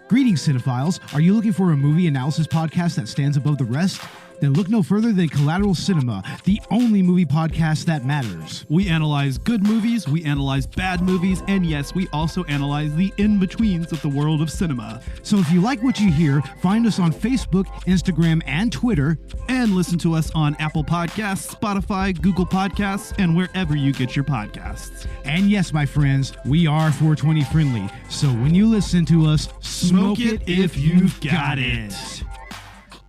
Greetings, cinephiles. Are you looking for a movie analysis podcast that stands above the rest? Then look no further than Collateral Cinema, the only movie podcast that matters. We analyze good movies, we analyze bad movies, and yes, we also analyze the in-betweens of the world of cinema. So if you like what you hear, find us on Facebook, Instagram, and Twitter. And listen to us on Apple Podcasts, Spotify, Google Podcasts, and wherever you get your podcasts. And yes, my friends, we are 420 friendly. So when you listen to us, smoke it if you've got it.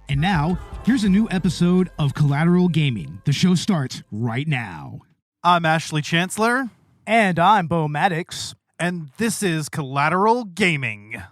And now, here's a new episode of Collateral Gaming. The show starts right now. I'm Ashley Chancellor. And I'm Bo Maddox. And this is Collateral Gaming.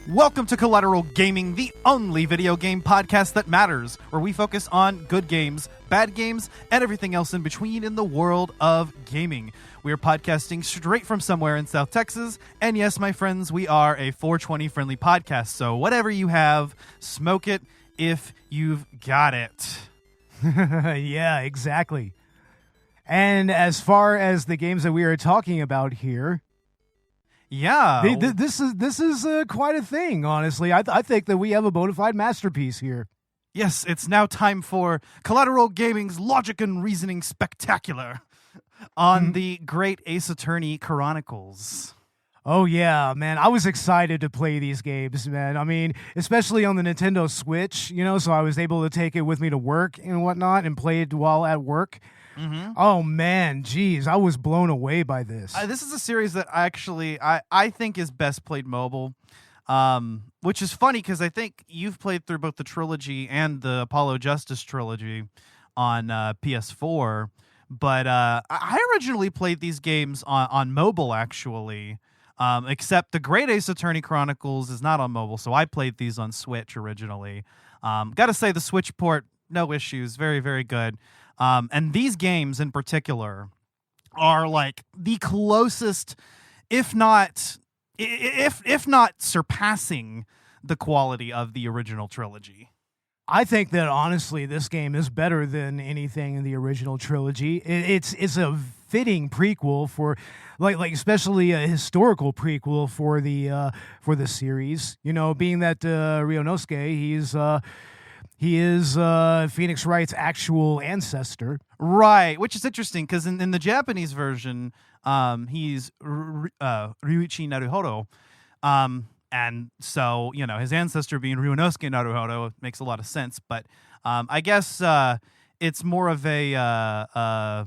Welcome to Collateral Gaming, the only video game podcast that matters, where we focus on good games, bad games, and everything else in between in the world of gaming. We are podcasting straight from somewhere in South Texas, and yes, my friends, we are a 420 friendly podcast, so whatever you have, smoke it if you've got it. Yeah, exactly. And as far as the games that we are talking about here, yeah, this is quite a thing, honestly. I think that we have a bona fide masterpiece here. Yes, it's now time for Collateral Gaming's Logic and Reasoning Spectacular on the great Ace Attorney Chronicles. Oh, yeah, man. I was excited to play these games, man. I mean, especially on the Nintendo Switch, so I was able to take it with me to work and whatnot and play it while at work. Mm-hmm. Oh, man, geez, I was blown away by this. This is a series that I think is best played mobile, which is funny because I think you've played through both the trilogy and the Apollo Justice trilogy on PS4, but I originally played these games on mobile, actually, except the Great Ace Attorney Chronicles is not on mobile, so I played these on Switch originally. Gotta say, the Switch port, no issues, very, very good. And these games in particular are like the closest, if not surpassing the quality of the original trilogy. I think that honestly, this game is better than anything in the original trilogy. It's a fitting prequel for, like especially a historical prequel for the series. Being that Ryunosuke, he is Phoenix Wright's actual ancestor. Right, which is interesting because in the Japanese version, he's Ryuichi Naruhodo. And so, his ancestor being Ryunosuke Naruhodo makes a lot of sense. But I guess it's more of a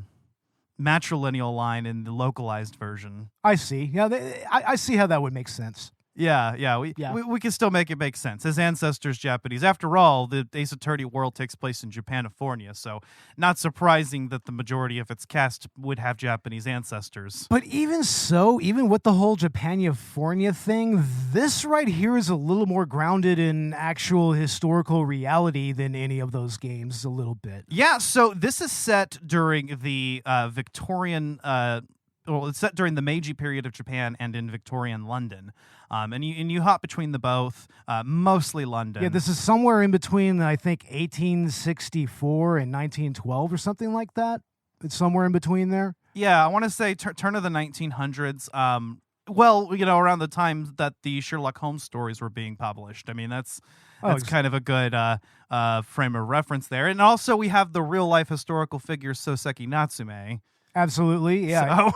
matrilineal line in the localized version. I see. Yeah, I see how that would make sense. Yeah, we can still make it make sense. His ancestor's Japanese. After all, the Ace Attorney world takes place in Japanifornia, so not surprising that the majority of its cast would have Japanese ancestors. But even so, even with the whole Japanifornia thing, this right here is a little more grounded in actual historical reality than any of those games, a little bit. Yeah, so this is set during the Victorian... it's set during the Meiji period of Japan and in Victorian London. And you hop between the both, mostly London. Yeah, this is somewhere in between, I think, 1864 and 1912 or something like that. It's somewhere in between there. Yeah, I want to say turn of the 1900s. Around the time that the Sherlock Holmes stories were being published. I mean, that's kind of a good frame of reference there. And also we have the real-life historical figure Soseki Natsume. Absolutely, yeah.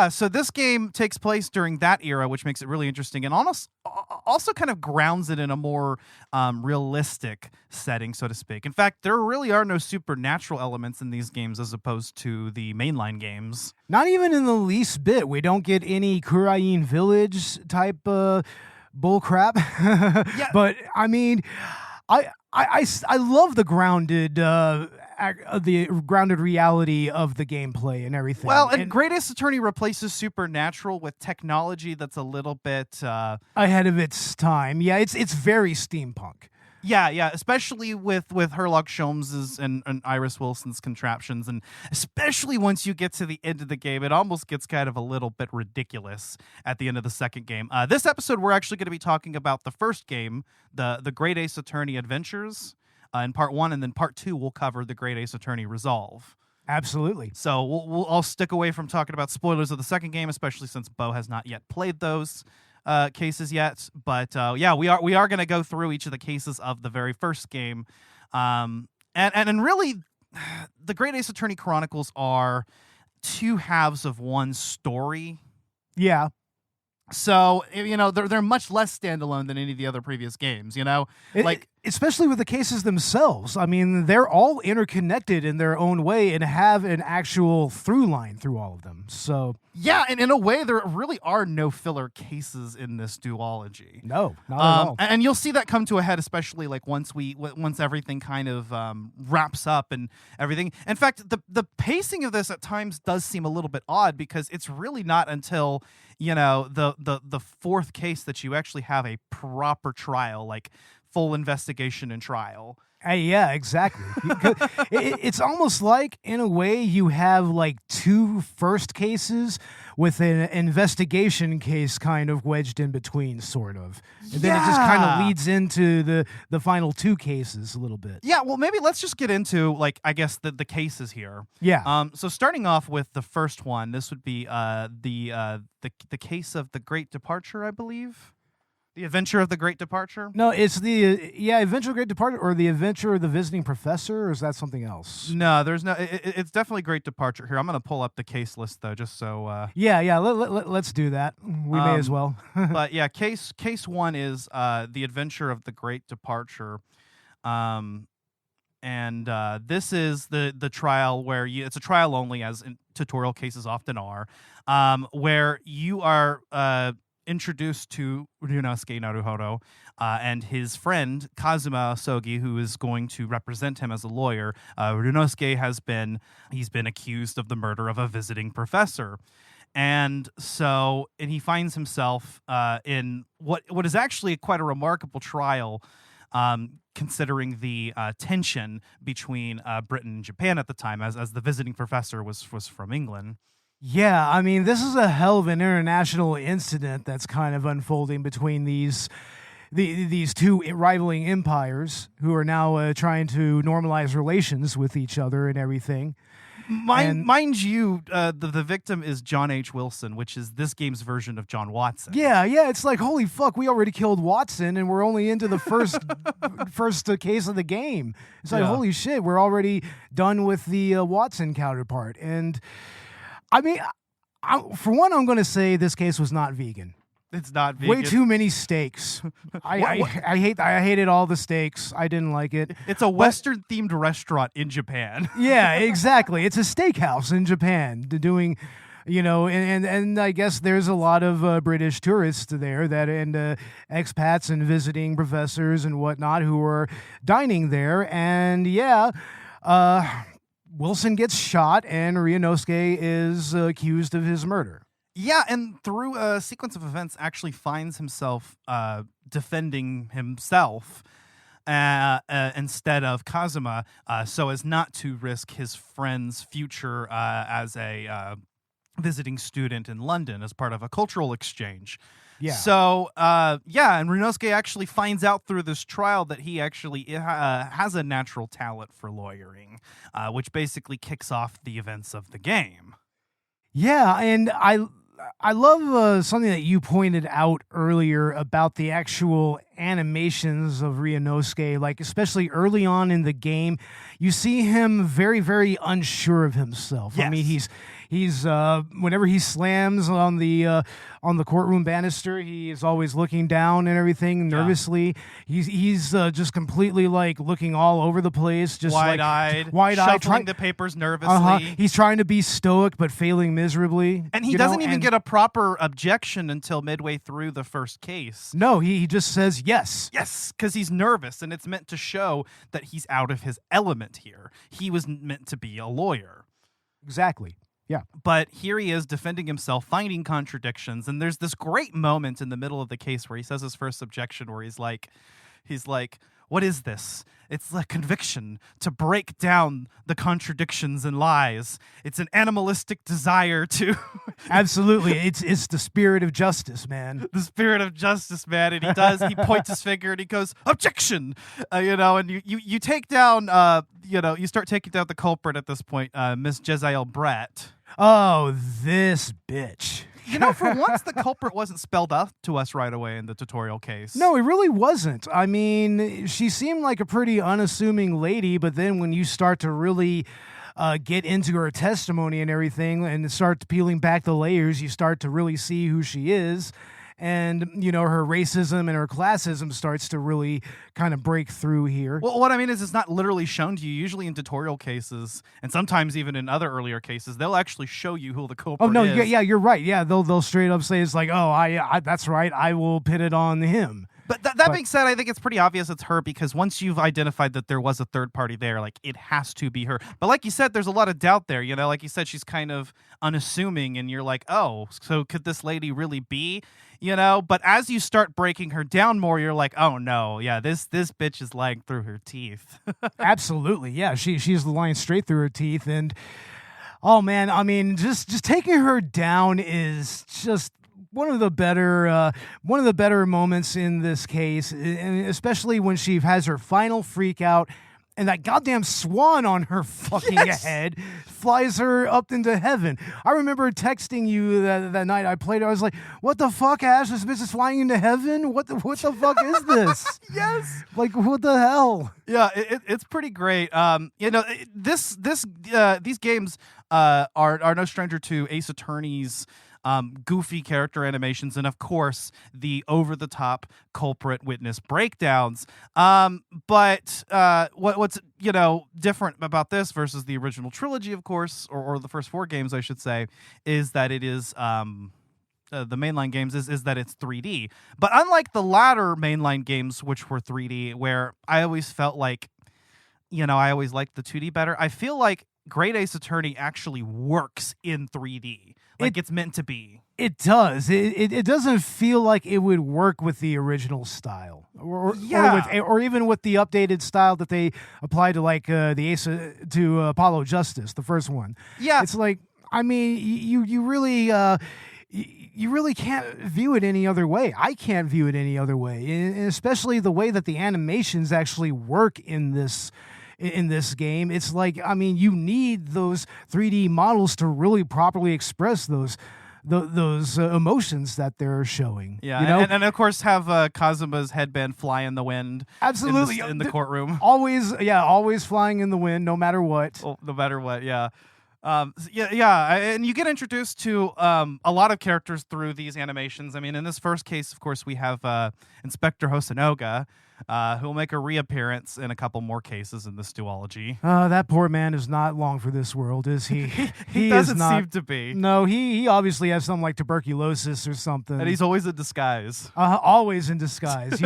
So this game takes place during that era, which makes it really interesting and also kind of grounds it in a more realistic setting, so to speak. In fact, there really are no supernatural elements in these games as opposed to the mainline games. Not even in the least bit. We don't get any Kurain Village type bull crap. Yeah. But, I mean, I love the grounded reality of the gameplay and everything. Well, and Great Ace Attorney replaces supernatural with technology that's a little bit ahead of its time. Yeah, it's very steampunk. Yeah, especially with Herlock Sholmes's and Iris Wilson's contraptions, and especially once you get to the end of the game, it almost gets kind of a little bit ridiculous at the end of the second game. This episode, we're actually going to be talking about the first game, the Great Ace Attorney Adventures, in part 1, and then part 2 we'll cover the Great Ace Attorney Resolve. Absolutely. So I'll stick away from talking about spoilers of the second game, especially since Bo has not yet played those cases yet. But yeah, we are going to go through each of the cases of the very first game. And really, the Great Ace Attorney Chronicles are two halves of one story. Yeah. So, they're much less standalone than any of the other previous games, especially with the cases themselves. I mean, they're all interconnected in their own way and have an actual through line through all of them. So, yeah, and in a way, there really are no filler cases in this duology. No, not at all. And you'll see that come to a head, especially once everything kind of wraps up and everything. In fact, the pacing of this at times does seem a little bit odd, because it's really not until the fourth case that you actually have a proper trial, full investigation and trial. Yeah, exactly. It's almost like, in a way, you have two first cases with an investigation case kind of wedged in between, sort of. And then it just kind of leads into the final two cases a little bit. Yeah, well, maybe let's just get into, I guess, the cases here. Yeah. So starting off with the first one, this would be the case of the Great Departure, I believe. The Adventure of the Great Departure? No, it's the Adventure of the Great Departure, or the Adventure of the Visiting Professor, or is that something else? No, there's no. It's definitely Great Departure here. I'm going to pull up the case list though, just so. Yeah. Let's do that. We may as well. But yeah, case one is the Adventure of the Great Departure, and this is the trial where it's a trial only, as tutorial cases often are, where you are introduced to Ryunosuke Naruhodo and his friend Kazuma Asogi, who is going to represent him as a lawyer. Ryunosuke he's been accused of the murder of a visiting professor. And he finds himself in what is actually quite a remarkable trial, considering the tension between Britain and Japan at the time, as the visiting professor was from England. Yeah, I mean, this is a hell of an international incident that's kind of unfolding between these two rivaling empires who are now trying to normalize relations with each other and everything. Mind you, the victim is John H. Wilson, which is this game's version of John Watson. Yeah, it's like, holy fuck, we already killed Watson, and we're only into the first case of the game. It's like, holy shit, we're already done with the Watson counterpart. And I mean, for one, I'm going to say this case was not vegan. It's not vegan. Way too many steaks. I hated all the steaks. I didn't like it. It's a Western-themed restaurant in Japan. Yeah, exactly. It's a steakhouse in Japan doing, and I guess there's a lot of British tourists there and expats and visiting professors and whatnot who are dining there. And Wilson gets shot, and Ryunosuke is accused of his murder. Yeah, and through a sequence of events, actually finds himself defending himself instead of Kazuma, so as not to risk his friend's future as a visiting student in London as part of a cultural exchange. Yeah. So, and Ryunosuke actually finds out through this trial that he actually has a natural talent for lawyering, which basically kicks off the events of the game. Yeah, and I love something that you pointed out earlier about the actual animations of Ryunosuke, especially early on in the game. You see him very, very unsure of himself. Yes. I mean, he's whenever he slams on the courtroom banister, he is always looking down and everything nervously. Yeah. He's just completely looking all over the place, just wide-eyed, shuffling the papers nervously. He's trying to be stoic but failing miserably. And he doesn't even get a proper objection until midway through the first case. No, he just says yes. Yes, because he's nervous, and it's meant to show that he's out of his element here. He was meant to be a lawyer. Exactly. Yeah. But here he is defending himself, finding contradictions, and there's this great moment in the middle of the case where he says his first objection, where he's like, what is this? It's a conviction to break down the contradictions and lies. It's an animalistic desire to Absolutely. It's the spirit of justice, man. the spirit of justice, man. And he points his finger and he goes, objection, and you take down, you start taking down the culprit at this point, Miss Jezael Brett. Oh, this bitch. For once, the culprit wasn't spelled out to us right away in the tutorial case. No, it really wasn't. I mean, she seemed like a pretty unassuming lady, but then when you start to really get into her testimony and everything and start peeling back the layers, you start to really see who she is. And, her racism and her classism starts to really kind of break through here. Well, what I mean is it's not literally shown to you. Usually in tutorial cases, and sometimes even in other earlier cases, they'll actually show you who the culprit Oh, no, is. yeah, you're right. Yeah, they'll straight up say it's like, oh, I that's right, I will pin it on him. But that being said, I think it's pretty obvious it's her because once you've identified that there was a third party there, like, it has to be her. But like you said, there's a lot of doubt there, Like you said, she's kind of unassuming, and you're like, oh, so could this lady really be? But as you start breaking her down more, you're like, oh, no, yeah, this bitch is lying through her teeth. Absolutely, yeah, she's lying straight through her teeth. And, oh, man, I mean, just taking her down is just one of the better moments in this case, and especially when she has her final freak out and that goddamn swan on her fucking head flies her up into heaven. I remember texting you that night I played it. I was like, what the fuck, Ash? This bitch is flying into heaven? What the fuck is this? Yes. Like, what the hell? Yeah, it's pretty great. These games are no stranger to Ace Attorney's goofy character animations, and of course the over-the-top culprit witness breakdowns. But what's different about this versus the original trilogy, of course, or the first 4 games, I should say, is that it is the mainline games is that it's 3D. But unlike the latter mainline games, which were 3D, where I always felt like, I always liked the 2D better, I feel like Great Ace Attorney actually works in 3D. Like it's meant to be. It does. It doesn't feel like it would work with the original style, or even with the updated style that they applied to to Apollo Justice, the first one. Yeah, it's like, I mean, you really can't view it any other way. I can't view it any other way, and especially the way that the animations actually work in this game. It's like, I mean, you need those 3D models to really properly express those emotions that they're showing. Yeah, and of course have Kazuma's headband fly in the wind. Absolutely, in the courtroom. Always flying in the wind, no matter what. Well, no matter what, yeah. And you get introduced to a lot of characters through these animations. I mean, in this first case, of course, we have Inspector Hosonoga, who will make a reappearance in a couple more cases in this duology. That poor man is not long for this world, is he? He doesn't seem to be. No, he obviously has something like tuberculosis or something. And he's always in disguise. Always in disguise.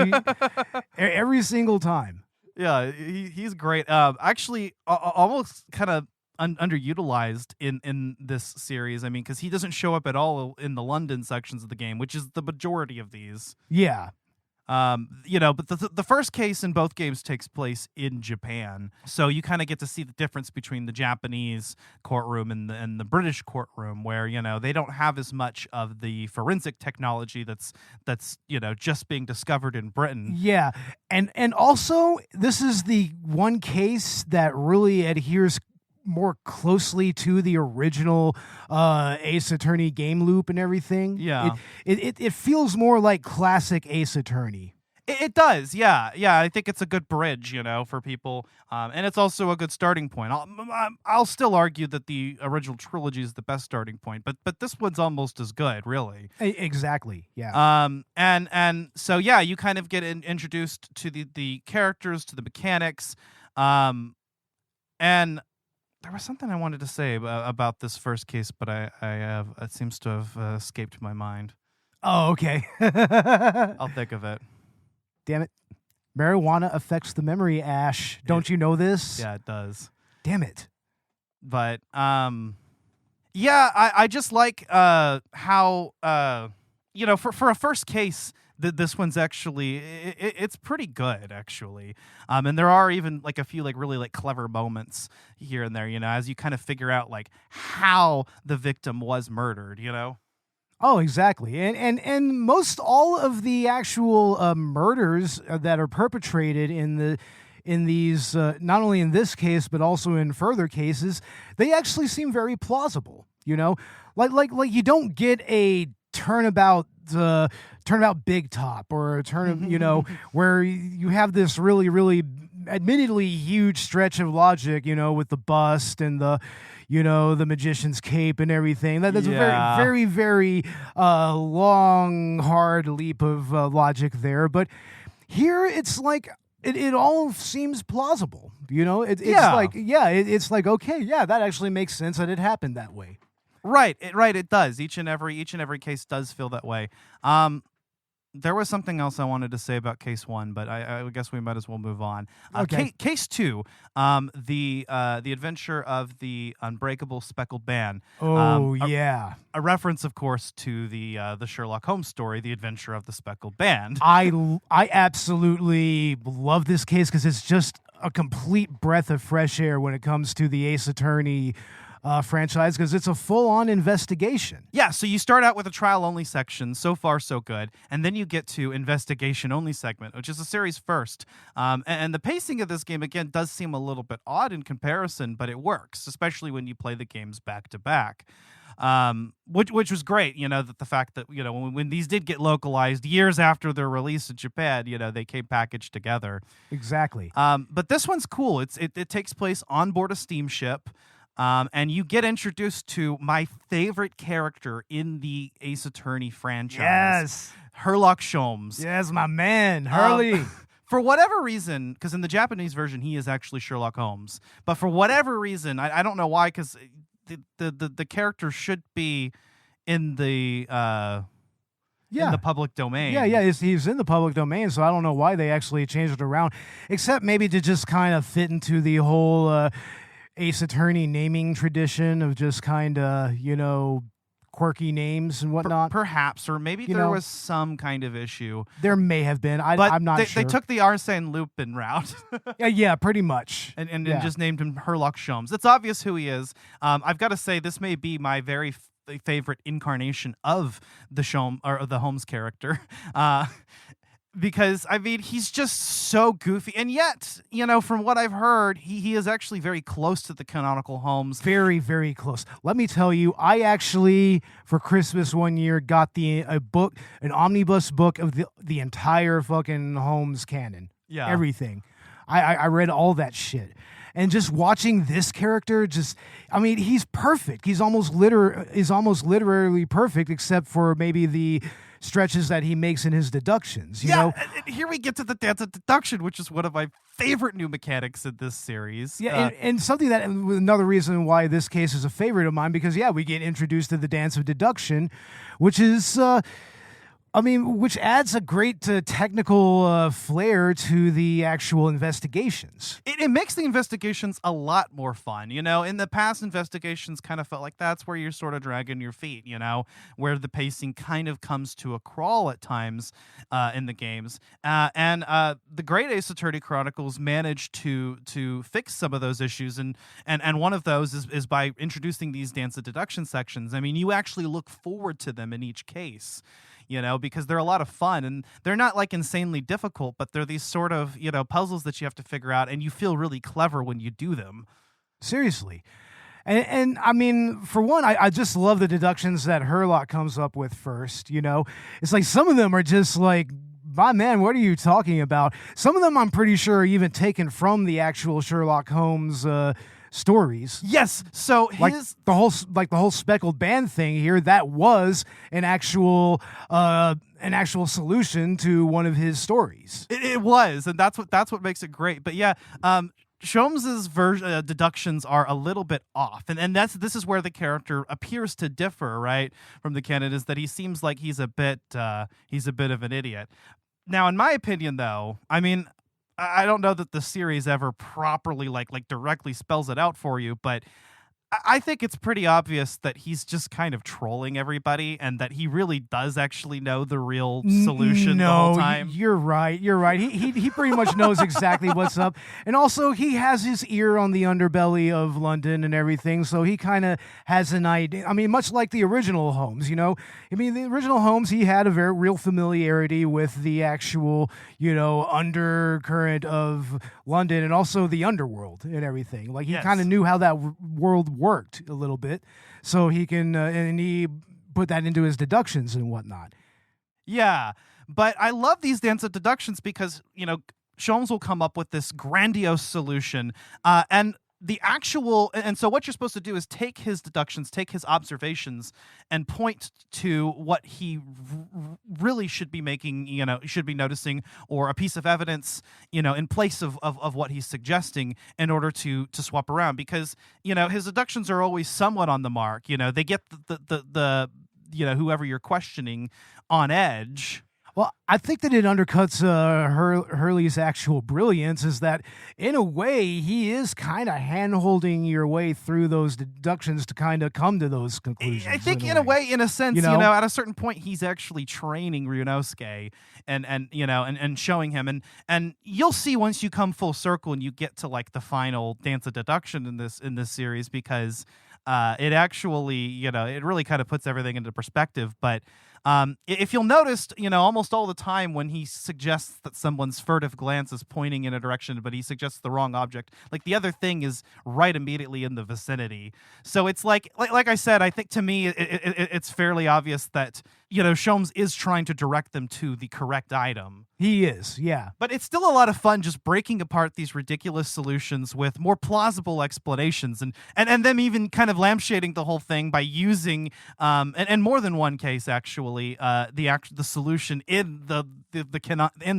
Every single time. Yeah, he's great. Actually, almost kind of underutilized in this series. I mean, because he doesn't show up at all in the London sections of the game, which is the majority of these. Yeah. But the first case in both games takes place in Japan, so you kind of get to see the difference between the Japanese courtroom and the British courtroom, where they don't have as much of the forensic technology that's just being discovered in Britain. Yeah, and also this is the one case that really adheres more closely to the original Ace Attorney game loop and everything. Yeah. It feels more like classic Ace Attorney. It does, yeah. I think it's a good bridge, for people, and it's also a good starting point. I'll still argue that the original trilogy is the best starting point, but this one's almost as good, really. Exactly, yeah. And so you kind of get introduced to the characters, to the mechanics, and there was something I wanted to say about this first case, but it seems to have escaped my mind. Oh, okay. I'll think of it. Damn it. Marijuana affects the memory, Ash. Don't you know this? Yeah, it does. Damn it. But, I just like how, for a first case, this one's actually it's pretty good actually, and there are even like a few like really like clever moments here and there, as you kind of figure out like how the victim was murdered. Oh, exactly. And most all of the actual murders that are perpetrated in these not only in this case but also in further cases, they actually seem very plausible. Like you don't get a turnabout big top or a where you have this really really admittedly huge stretch of logic, with the bust and the the magician's cape and everything. That's a very, very, very long, hard leap of logic there. But here it's like it all seems plausible. It's like, okay, yeah, that actually makes sense that it happened that way. Right. It does. Each and every case does feel that way. There was something else I wanted to say about case 1, but I guess we might as well move on. Okay. Case 2, the adventure of the unbreakable speckled band. Oh, yeah. A reference, of course, to the Sherlock Holmes story, The Adventure of the Speckled Band. I absolutely love this case because it's just a complete breath of fresh air when it comes to the Ace Attorney franchise, because it's a full-on investigation. Yeah, so you start out with a trial-only section, so far so good, and then you get to investigation-only segment, which is a series first. And the pacing of this game, again, does seem a little bit odd in comparison, but it works, especially when you play the games back-to-back. Which was great, the fact that, when these did get localized years after their release in Japan, they came packaged together. Exactly. But this one's cool. It takes place on board a steamship. And you get introduced to my favorite character in the Ace Attorney franchise. Yes. Sherlock Holmes. Yes, my man, Hurley. For whatever reason, because in the Japanese version, he is actually Sherlock Holmes. But for whatever reason, I don't know why, because the character should be in the... in the public domain. Yeah, he's in the public domain, so I don't know why they actually changed it around, except maybe to just kind of fit into the whole... Ace Attorney naming tradition of just kind of, quirky names and whatnot. Perhaps, or maybe there was some kind of issue. There may have been. I'm not sure. They took the Arsène Lupin route. yeah, pretty much. And just named him Sherlock Holmes. It's obvious who he is. I've got to say, this may be my very favorite incarnation of the Holmes character. Because, he's just so goofy. And yet, from what I've heard, he is actually very close to the canonical Holmes. Very, very close. Let me tell you, I actually, for Christmas one year, got an omnibus book of the entire fucking Holmes canon. Yeah. Everything. I read all that shit. And just watching this character, he's perfect. He's almost literally perfect, except for maybe the stretches that he makes in his deductions. You know? And here we get to the dance of deduction, which is one of my favorite new mechanics in this series. Yeah, and something that another reason why this case is a favorite of mine, because we get introduced to the dance of deduction, which is. Which adds a great technical flair to the actual investigations. It makes the investigations a lot more fun. In the past, investigations kind of felt like that's where you're sort of dragging your feet, where the pacing kind of comes to a crawl at times in the games. And the great Ace Attorney Chronicles managed to fix some of those issues. And one of those is by introducing these dance of deduction sections. You actually look forward to them in each case. Because they're a lot of fun, and they're not like insanely difficult, but they're these sort of, puzzles that you have to figure out, and you feel really clever when you do them. Seriously. And for one, I just love the deductions that Sherlock comes up with first, It's like some of them are just like, my man, what are you talking about? Some of them I'm pretty sure are even taken from the actual Sherlock Holmes stories. Yes. So the whole speckled band thing here, that was an actual solution to one of his stories. It was, and that's what makes it great. But yeah, Sholmes's deductions are a little bit off, and this is where the character appears to differ, right, from the canon, is that he seems like he's a bit of an idiot. Now, in my opinion, though, I don't know that the series ever properly like directly spells it out for you, but I think it's pretty obvious that he's just kind of trolling everybody, and that he really does actually know the real solution the whole time. You're right. He pretty much knows exactly what's up. And also, he has his ear on the underbelly of London and everything, so he kind of has an idea. I mean, much like the original Holmes, you know? I mean, the original Holmes, he had a very real familiarity with the actual, you know, undercurrent of London and also the underworld and everything. Like, he kind of knew how that world worked a little bit, so he can and he put that into his deductions and whatnot. Yeah, but I love these dance of deductions because, you know, Sholmes will come up with this grandiose solution, and so what you're supposed to do is take his deductions, take his observations, and point to what he really should be making, you know, should be noticing, or a piece of evidence, you know, in place of what he's suggesting, in order to swap around. Because, you know, his deductions are always somewhat on the mark. You know, they get the you know, whoever you're questioning on edge. Well, I think that it undercuts Hurley's actual brilliance, is that, in a way, he is kind of hand-holding your way through those deductions to kind of come to those conclusions. I think, in a sense, you know, at a certain point, he's actually training Ryunosuke and you know, and showing him. And you'll see once you come full circle and you get to, like, the final dance of deduction in this series, because it actually, you know, it really kind of puts everything into perspective. But if you'll notice, you know, almost all the time when he suggests that someone's furtive glance is pointing in a direction, but he suggests the wrong object, like, the other thing is right immediately in the vicinity. So it's like I said, I think, to me, it's fairly obvious that, you know, Sholmes is trying to direct them to the correct item. He is, yeah. But it's still a lot of fun just breaking apart these ridiculous solutions with more plausible explanations, and them even kind of lampshading the whole thing by using, and more than one case, actually, the solution in the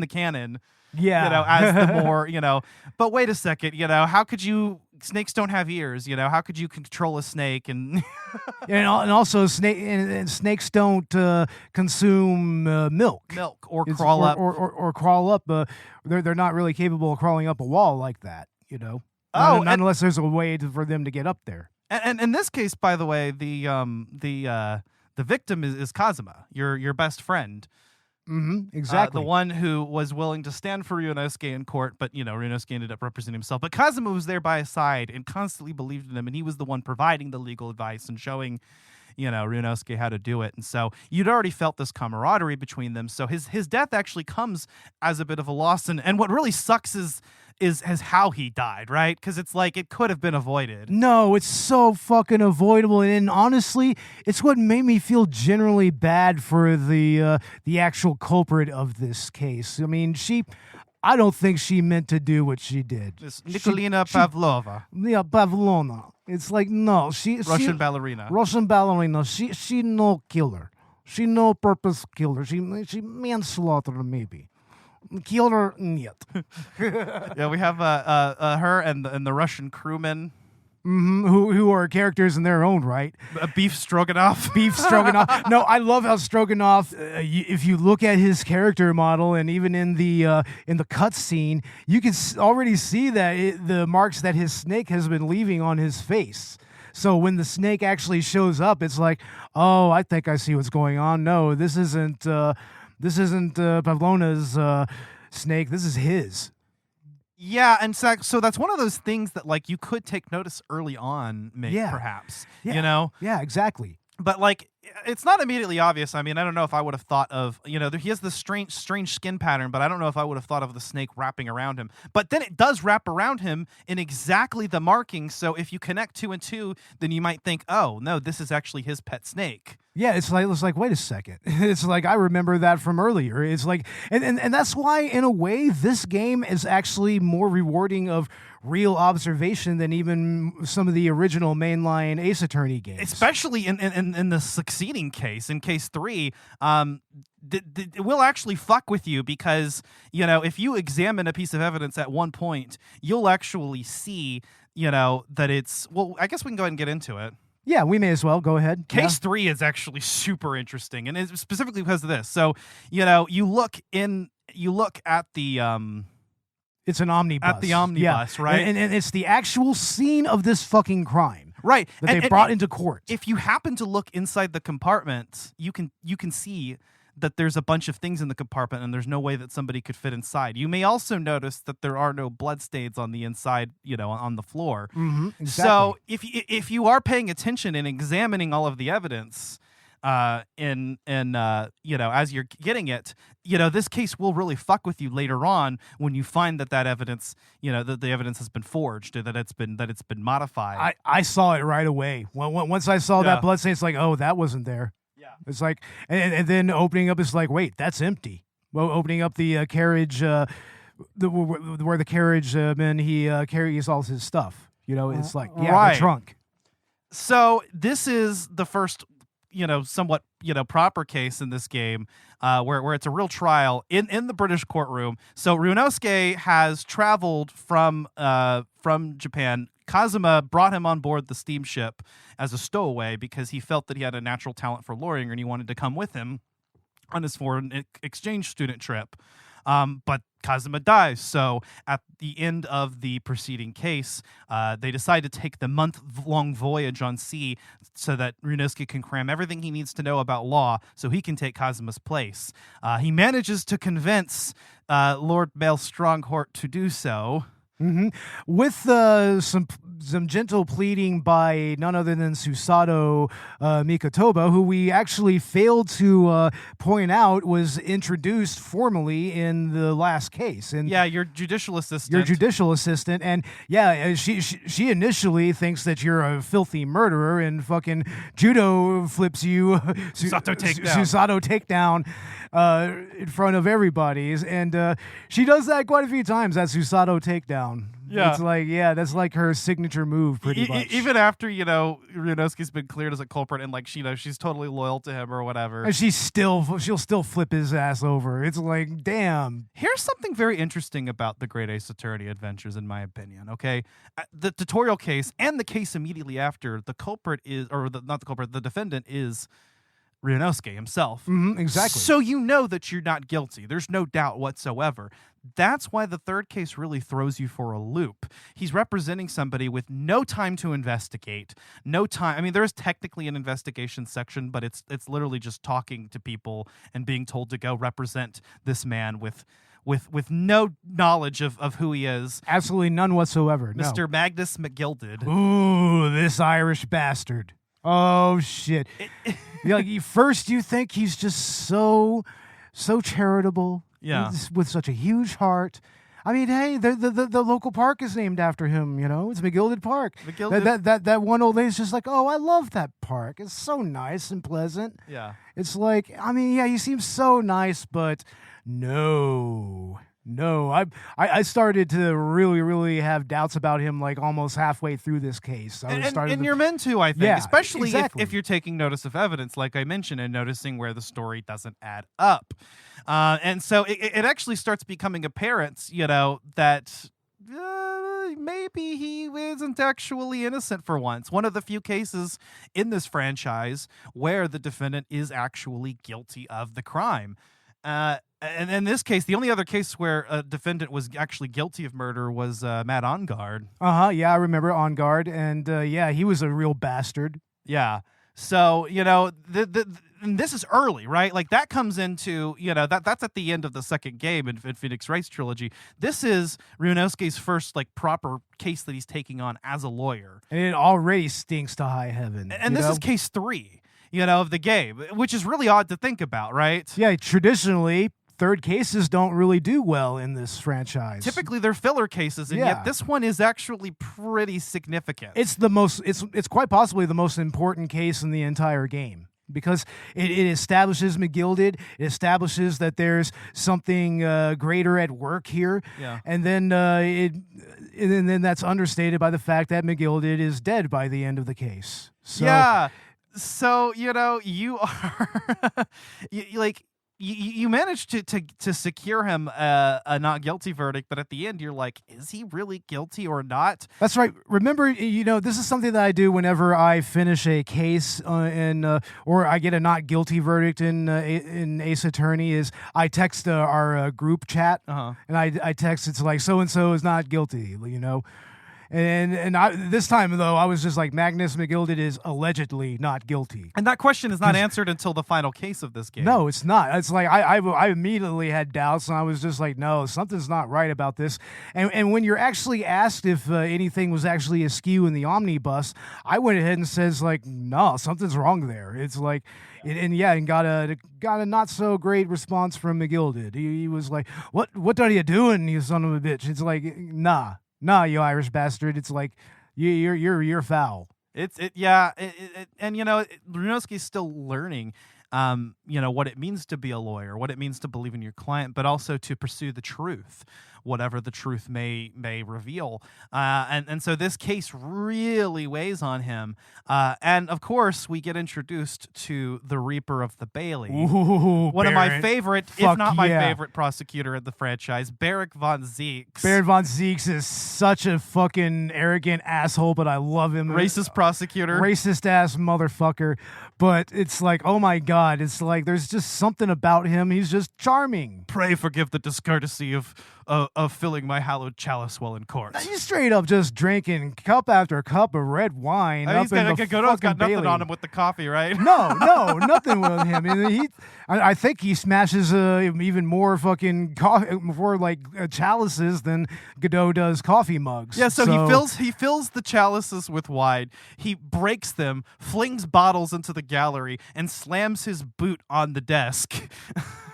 canon. Yeah. You know, as the more, you know, but wait a second, you know, how could you, snakes don't have ears, you know, how could you control a snake? And and also snakes don't consume milk or crawl up or crawl up. They're not really capable of crawling up a wall like that, you know. Not unless there's a way for them to get up there. And in this case, by the way, the victim is Kazuma, your best friend. Mm-hmm, exactly. The one who was willing to stand for Ryunosuke in court, but, you know, Ryunosuke ended up representing himself. But Kazuma was there by his side and constantly believed in him, and he was the one providing the legal advice and showing, you know, Ryunosuke how to do it. And so you'd already felt this camaraderie between them. So his death actually comes as a bit of a loss. And what really sucks is how he died, right? Because it's like it could have been avoided. No, it's so fucking avoidable, and honestly, it's what made me feel generally bad for the actual culprit of this case. I mean, I don't think she meant to do what she did. Nikolina Pavlova. Yeah, Pavlona. It's like, no, Russian ballerina. Russian ballerina. She no killer. She no purpose killer. She manslaughter maybe. Killer yet. Yeah, we have her and the Russian crewman. Mm-hmm, who are characters in their own right. Beef Stroganoff. Beef Stroganoff. No, I love how Stroganoff, if you look at his character model, and even in the cut scene, you can already see that the marks that his snake has been leaving on his face. So when the snake actually shows up, it's like, oh, I think I see what's going on. No, this isn't Pavlona's snake. This is his. Yeah, and so that's one of those things that, like, you could take notice early on, maybe, perhaps. Yeah. You know? Yeah, exactly. But, like, it's not immediately obvious. I mean, I don't know if I would have thought of, you know, he has this strange skin pattern, but I don't know if I would have thought of the snake wrapping around him. But then it does wrap around him in exactly the marking. So if you connect 2 and 2, then you might think, oh, no, this is actually his pet snake. Yeah, it's like, wait a second. It's like, I remember that from earlier. It's like, and that's why, in a way, this game is actually more rewarding of real observation than even some of the original mainline Ace Attorney games. Especially in the succeeding case, in case 3, it will actually fuck with you because, you know, if you examine a piece of evidence at one point, you'll actually see, you know, that it's, well, I guess we can go ahead and get into it. Yeah, we may as well. Go ahead. Case 3 is actually super interesting, and it's specifically because of this. So, you know, you look at the it's an omnibus. At the omnibus, yeah. right? And it's the actual scene of this fucking crime. Right. That they brought into court. If you happen to look inside the compartment, you can see that there's a bunch of things in the compartment and there's no way that somebody could fit inside. You may also notice that there are no bloodstains on the inside, on the floor. Mm-hmm, exactly. So if you are paying attention and examining all of the evidence, as you're getting it, this case will really fuck with you later on when you find that evidence, that the evidence has been forged, or that it's been modified. I saw it right away. Once I saw that blood stain, it's like, oh, that wasn't there. Yeah. It's like, and then opening up, it's like, wait, that's empty. Well, opening up the carriage, where the carriage man, he carries all his stuff. It's like, right. The trunk. So this is the first, somewhat, proper case in this game, where it's a real trial in the British courtroom. So Ryunosuke has traveled from Japan. Kazuma brought him on board the steamship as a stowaway because he felt that he had a natural talent for lawyering and he wanted to come with him on his foreign exchange student trip. But Kazuma dies. So at the end of the preceding case, they decide to take the month-long voyage on sea so that Ryunosuke can cram everything he needs to know about law so he can take Kazuma's place. He manages to convince Lord Male Stronghort to do so. Mm-hmm. With some gentle pleading by none other than Susato Mikotoba, who we actually failed to point out was introduced formally in the last case. And your judicial assistant. And she initially thinks that you're a filthy murderer, and fucking judo flips you Susato takedown in front of everybody. And she does that quite a few times, that Susato takedown. Yeah. It's like, that's like her signature move, pretty much. Even after, Ryunosuke's been cleared as a culprit and, like, she's totally loyal to him or whatever. And she'll still flip his ass over. It's like, damn. Here's something very interesting about the Great Ace Attorney Adventures, in my opinion, okay? The tutorial case and the case immediately after, the defendant is Ryunosuke himself. Mm-hmm, exactly. So you know that you're not guilty. There's no doubt whatsoever. That's why the third case really throws you for a loop. He's representing somebody with no time to investigate, no time. I mean, there is technically an investigation section, but it's literally just talking to people and being told to go represent this man with no knowledge of who he is. Absolutely none whatsoever. Mr. No. Magnus McGilded. Ooh, this Irish bastard. Oh, shit. First you think he's just so charitable. Yeah. With such a huge heart. I mean, hey, the local park is named after him, It's McGilded Park. That one old lady's just like, oh, I love that park. It's so nice and pleasant. Yeah. It's like, I mean, you seem so nice, but no. I started to really, really have doubts about him, like, almost halfway through this case. And you're meant to, I think, especially exactly. if you're taking notice of evidence, like I mentioned, and noticing where the story doesn't add up. And so it actually starts becoming apparent, that maybe he isn't actually innocent for once. One of the few cases in this franchise where the defendant is actually guilty of the crime. And in this case, the only other case where a defendant was actually guilty of murder was Matt Ongard. Yeah, I remember Ongard, and he was a real bastard. Yeah. So, and this is early, right? Like, that comes into, that's at the end of the second game in Phoenix Wright's trilogy. This is Ryunosuke's first, like, proper case that he's taking on as a lawyer. And it already stinks to high heaven. And this is case 3, of the game, which is really odd to think about, right? Yeah, traditionally, third cases don't really do well in this franchise. Typically, they're filler cases, and yet this one is actually pretty significant. It's it's quite possibly the most important case in the entire game, because it establishes McGilded, it establishes that there's something greater at work here, and then then that's understated by the fact that McGilded is dead by the end of the case. So, yeah. So, you are you managed to secure him a not guilty verdict, but at the end you're like, is he really guilty or not? That's right. Remember, this is something that I do whenever I finish a case or I get a not guilty verdict in Ace Attorney. Is I text our group chat, and I text, it's like, so and so is not guilty, This time though, I was just like, Magnus McGilded is allegedly not guilty. And that question is not answered until the final case of this game. No, it's not. It's like I immediately had doubts, and I was just like, no, something's not right about this. And when you're actually asked if anything was actually askew in the omnibus, I went ahead and says like, no, something's wrong there. It's like, and got a not so great response from McGilded. He was like, what are you doing, you son of a bitch? It's like, nah, you Irish bastard. It's like, you're foul. And Runowski's still learning, what it means to be a lawyer, what it means to believe in your client, but also to pursue the truth, whatever the truth may reveal. And so this case really weighs on him. And of course, we get introduced to the Reaper of the Bailey. Ooh, one of my favorite, if not my yeah. favorite prosecutor in the franchise, Barrick von Zieks. Barrick von Zieks is such a fucking arrogant asshole, but I love him. Racist prosecutor. Racist ass motherfucker. But it's like, oh my God, it's like there's just something about him. He's just charming. Pray forgive the discourtesy of filling my hallowed chalice while in court. He's straight up just drinking cup after cup of red wine. He's got nothing Bailey. on him with the coffee, right? No, nothing with him. And I think he smashes even more fucking chalices than Godot does coffee mugs. Yeah, so he fills the chalices with wine. He breaks them, flings bottles into the gallery, and slams his boot on the desk.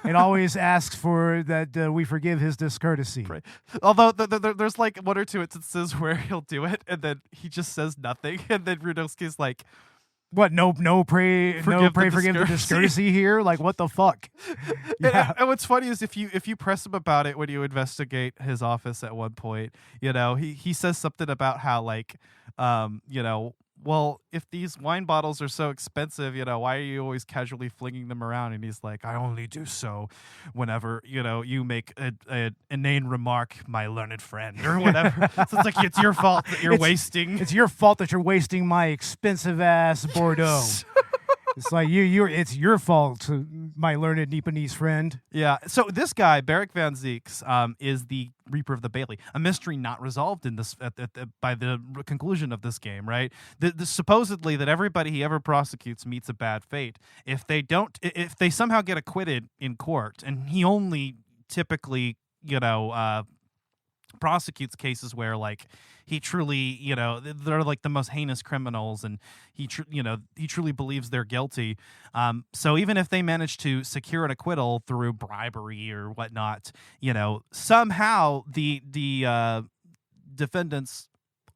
And always asks for that we forgive his discourtesy. Right. Although there's like one or two instances where he'll do it and then he just says nothing, and then Runowski's like, "What? Forgive the discourtesy here? Like, what the fuck?" Yeah. And what's funny is if you press him about it when you investigate his office at one point, he says something about how like, well, if these wine bottles are so expensive, why are you always casually flinging them around? And he's like, I only do so whenever, you make an inane remark, my learned friend, or whatever. So it's like, it's your fault that you're wasting. It's your fault that you're wasting my expensive ass Bordeaux. It's like it's your fault, my learned Nipponese friend. Yeah. So this guy, Barrick van Zieks, is the Reaper of the Bailey, a mystery not resolved in this by the conclusion of this game. Right. The supposedly that everybody he ever prosecutes meets a bad fate if they somehow get acquitted in court, and he only typically prosecutes cases where like he truly they're like the most heinous criminals, and he truly believes they're guilty, so even if they manage to secure an acquittal through bribery or whatnot, somehow the defendants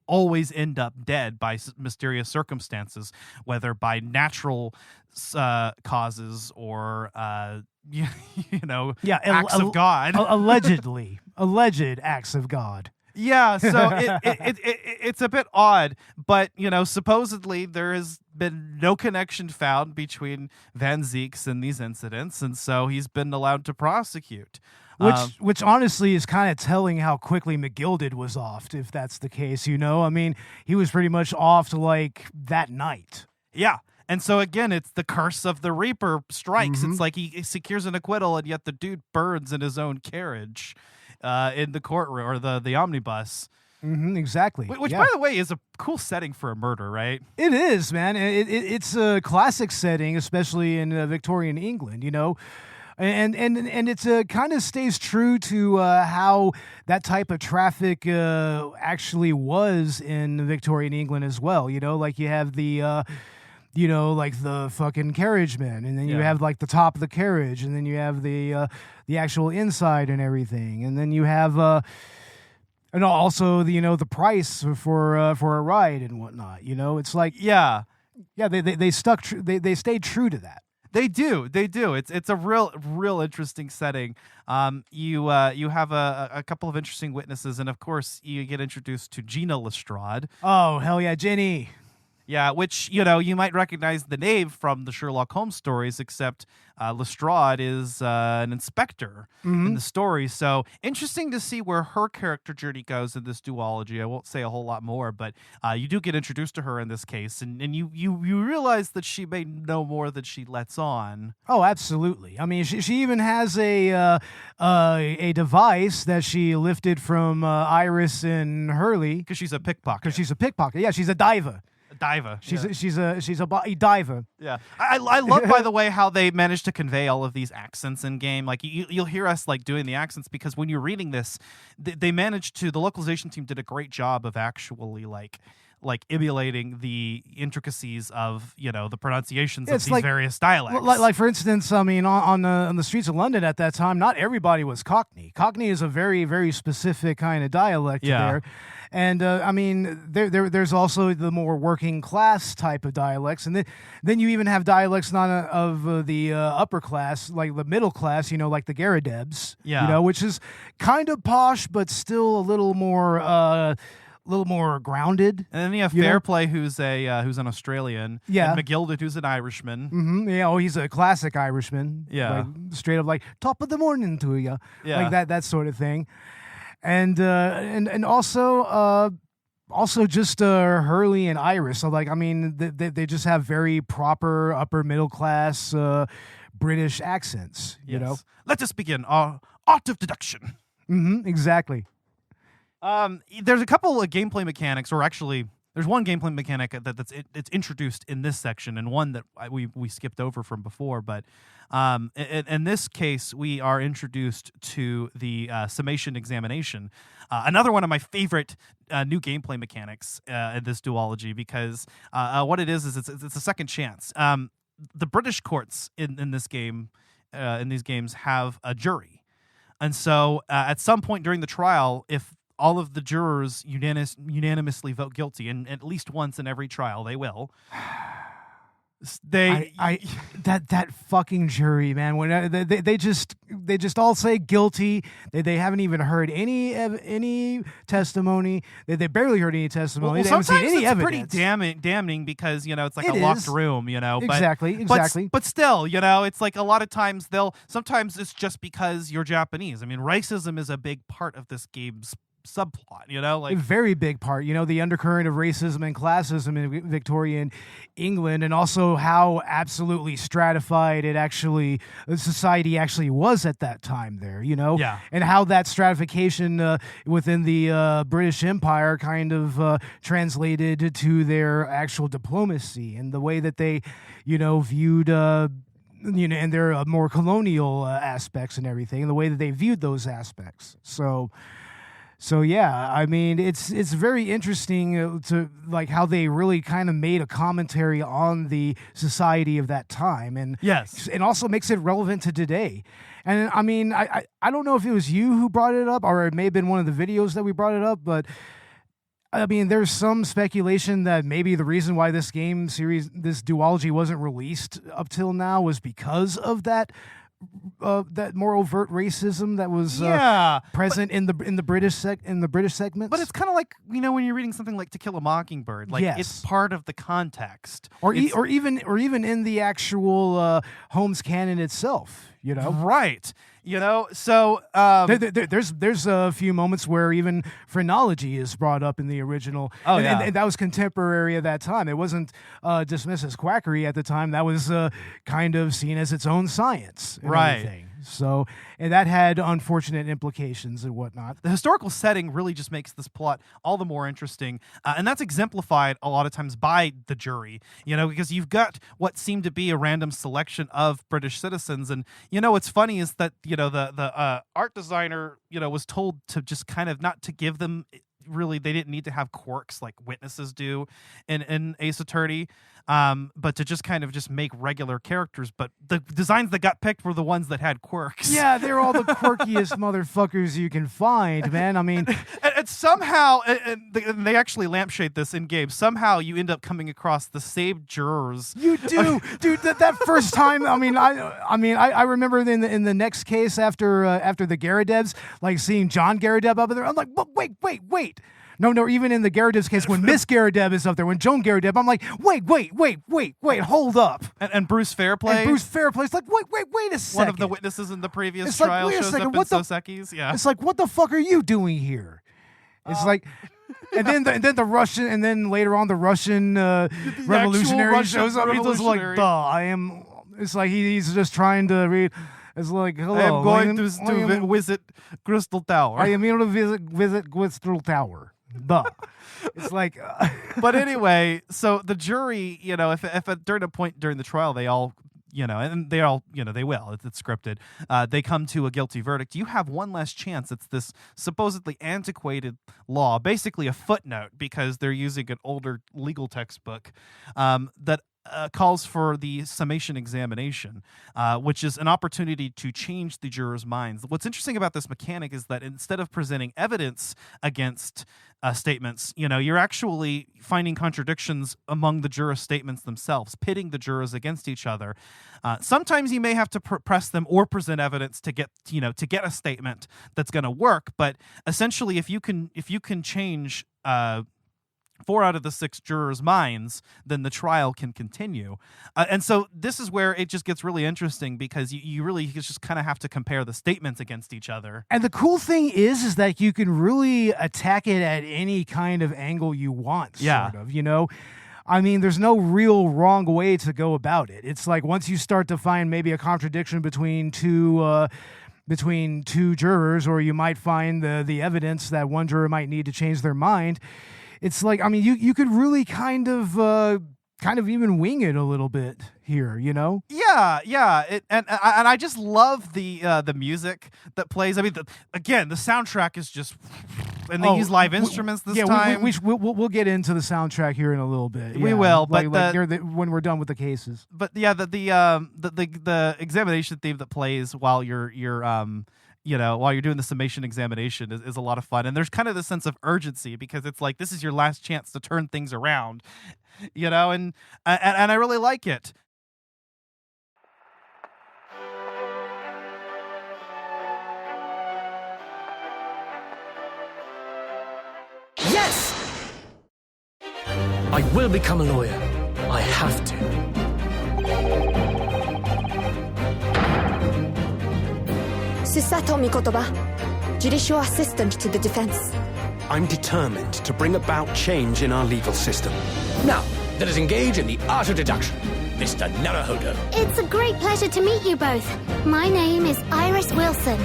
always end up dead by mysterious circumstances, whether by natural causes or acts of God. Alleged acts of God. Yeah, so it's a bit odd, but supposedly there has been no connection found between Van Zieks and these incidents, and so he's been allowed to prosecute. Which honestly is kind of telling how quickly McGilded was offed, if that's the case. I mean, he was pretty much offed like that night. Yeah. And so again, it's the curse of the Reaper strikes. Mm-hmm. It's like he secures an acquittal, and yet the dude burns in his own carriage in the courtroom or the omnibus. Mm-hmm, exactly. Which, by the way, is a cool setting for a murder, right? It is, man. It's a classic setting, especially in Victorian England, And it kind of stays true to how that type of traffic actually was in Victorian England as well. Like you have the like the fucking carriageman, and then you have like the top of the carriage, and then you have the actual inside and everything, and then you have and also the price for a ride and whatnot. It's like they stuck they stayed true to that. They do. It's a real interesting setting. You have a couple of interesting witnesses, and of course you get introduced to Gina Lestrade. Oh hell yeah, Jenny. Yeah, which, you might recognize the name from the Sherlock Holmes stories, except Lestrade is an inspector in the story. So interesting to see where her character journey goes in this duology. I won't say a whole lot more, but you do get introduced to her in this case, and you realize that she may know more than she lets on. Oh, absolutely. I mean, she even has a device that she lifted from Iris and Hurley. Because she's a pickpocket. Yeah, she's a diver. Diva. She's a diver. Yeah, I love, by the way, how they managed to convey all of these accents in game. Like you'll hear us like doing the accents because when you're reading this, they managed to. The localization team did a great job of actually like emulating the intricacies of the pronunciations of these various dialects. Like for instance, I mean, on the streets of London at that time, not everybody was Cockney. Cockney is a very, very specific kind of dialect there. And I mean, there's also the more working class type of dialects, and then you even have dialects not of the upper class, like the middle class, like the Garadebs, which is kind of posh, but still a little more grounded. And then you have Fairplay, who's an Australian. Yeah. And McGilded, who's an Irishman. Mm-hmm. Yeah. Oh, he's a classic Irishman. Yeah. Like, straight up like top of the morning to you. Yeah. Like that sort of thing. And also just Hurley and Iris. So like, I mean, they just have very proper upper middle class British accents. You know. Let us begin our art of deduction. Mm-hmm. Exactly. There's a couple of gameplay mechanics, or actually, there's one gameplay mechanic that's introduced in this section, and one that we skipped over from before. But in this case, we are introduced to the summation examination. Another one of my favorite new gameplay mechanics in this duology, because what it is it's a second chance. The British courts in this game, in these games, have a jury, and so at some point during the trial, if all of the jurors unanimously vote guilty, and at least once in every trial they will. That fucking jury, man. When they just all say guilty. They haven't even heard any testimony. They barely heard any testimony. Well, they haven't sometimes seen any it's evidence. pretty damning because it's like a locked room. But, exactly. But still, it's like a lot of times sometimes it's just because you're Japanese. I mean, racism is a big part of this game's subplot, like a very big part, the undercurrent of racism and classism in Victorian England, and also how absolutely stratified society actually was at that time there, and how that stratification within the British Empire kind of translated to their actual diplomacy and the way that they, viewed and their more colonial aspects and everything, and the way that they viewed those aspects. So yeah, I mean, it's very interesting to like how they really kind of made a commentary on the society of that time, and also makes it relevant to today. And I mean, I don't know if it was you who brought it up, or it may have been one of the videos that we brought it up, but I mean, there's some speculation that maybe the reason why this game series, this duology, wasn't released up till now was because of that more overt racism that was present in the British segments. But it's kind of like when you're reading something like To Kill a Mockingbird, like it's part of the context, or even in the actual Holmes canon itself. Right. So there's a few moments where even phrenology is brought up in the original. And that was contemporary at that time. It wasn't dismissed as quackery at the time. That was kind of seen as its own science. Right. Everything. So, and that had unfortunate implications and whatnot. The historical setting really just makes this plot all the more interesting. And that's exemplified a lot of times by the jury, because you've got what seemed to be a random selection of British citizens. And, what's funny is that, the art designer, was told to just kind of not to give them, really, they didn't need to have quirks like witnesses do in Ace Attorney. But to just kind of just make regular characters. But the designs that got picked were the ones that had quirks. Yeah, they're all the quirkiest motherfuckers you can find, man. I mean, and somehow, and they actually lampshade this in game. Somehow, you end up coming across the same jurors. You do, dude. That first time. I mean, I remember in the next case after the Garadebs, like seeing John Garadeb up there. I'm like, wait. No, even in the Garadev's case, when Miss Garadev is up there, when Joan Garadev, I'm like, wait, hold up. And Bruce Fairplay. And Bruce Fairplay's like, wait a second. One of the witnesses in the previous It's trial like, wait a shows second, up in Soseki's. Yeah. It's like, what the fuck are you doing here? It's like, and then the Russian, and then later on the Russian revolutionary Russian shows up. He's just like, revolutionary. I am. It's like he's just trying to read. It's like, hello. I am going to visit Crystal Tower. I am here to visit Crystal Tower. Duh. It's like, But anyway, so the jury, if during a point during the trial they all, and they all, they will. It's scripted. They come to a guilty verdict. You have one last chance. It's this supposedly antiquated law, basically a footnote, because they're using an older legal textbook that calls for the summation examination, which is an opportunity to change the jurors' minds. What's interesting about this mechanic is that instead of presenting evidence against statements, you're actually finding contradictions among the jurors' statements themselves, pitting the jurors against each other. Sometimes you may have to press them or present evidence to get a statement that's going to work. But essentially, if you can change 4 out of the 6 jurors' minds, then the trial can continue. And so this is where it just gets really interesting, because you really just kind of have to compare the statements against each other. and the cool thing is that you can really attack it at any kind of angle you want. Yeah. Sort of, I mean, there's no real wrong way to go about it. It's like once you start to find maybe a contradiction between two jurors, or you might find the evidence that one juror might need to change their mind. It's like, I mean, you could really kind of even wing it a little bit here, Yeah. And I just love the music that plays. I mean, the soundtrack is just, and they use live instruments this time. We'll get into the soundtrack here in a when we're done with the cases. But yeah, the examination theme that plays while you're while you're doing the summation examination is a lot of fun. And there's kind of this sense of urgency, because it's like, this is your last chance to turn things around, and I really like it. Yes! I will become a lawyer. I have to. Susato Mikotoba, judicial assistant to the defense. I'm determined to bring about change in our legal system. Now, let us engage in the art of deduction. Mr. Naruhodo. It's a great pleasure to meet you both. My name is Iris Wilson.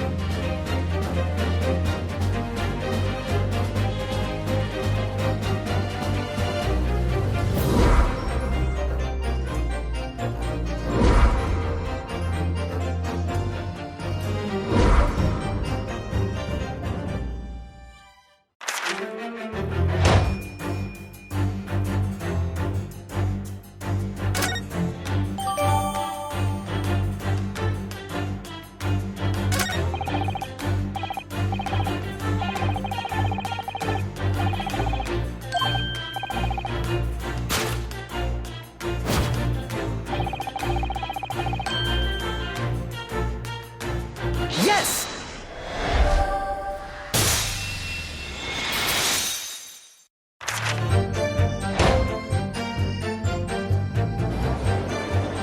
Yes!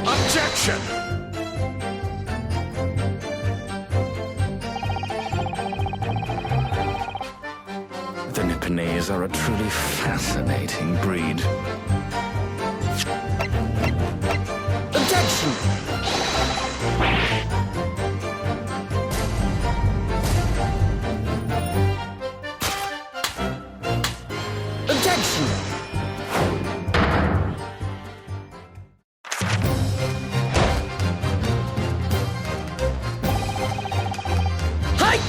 Objection! The Nipponese are a truly fascinating breed. Objection! Objection! Hi!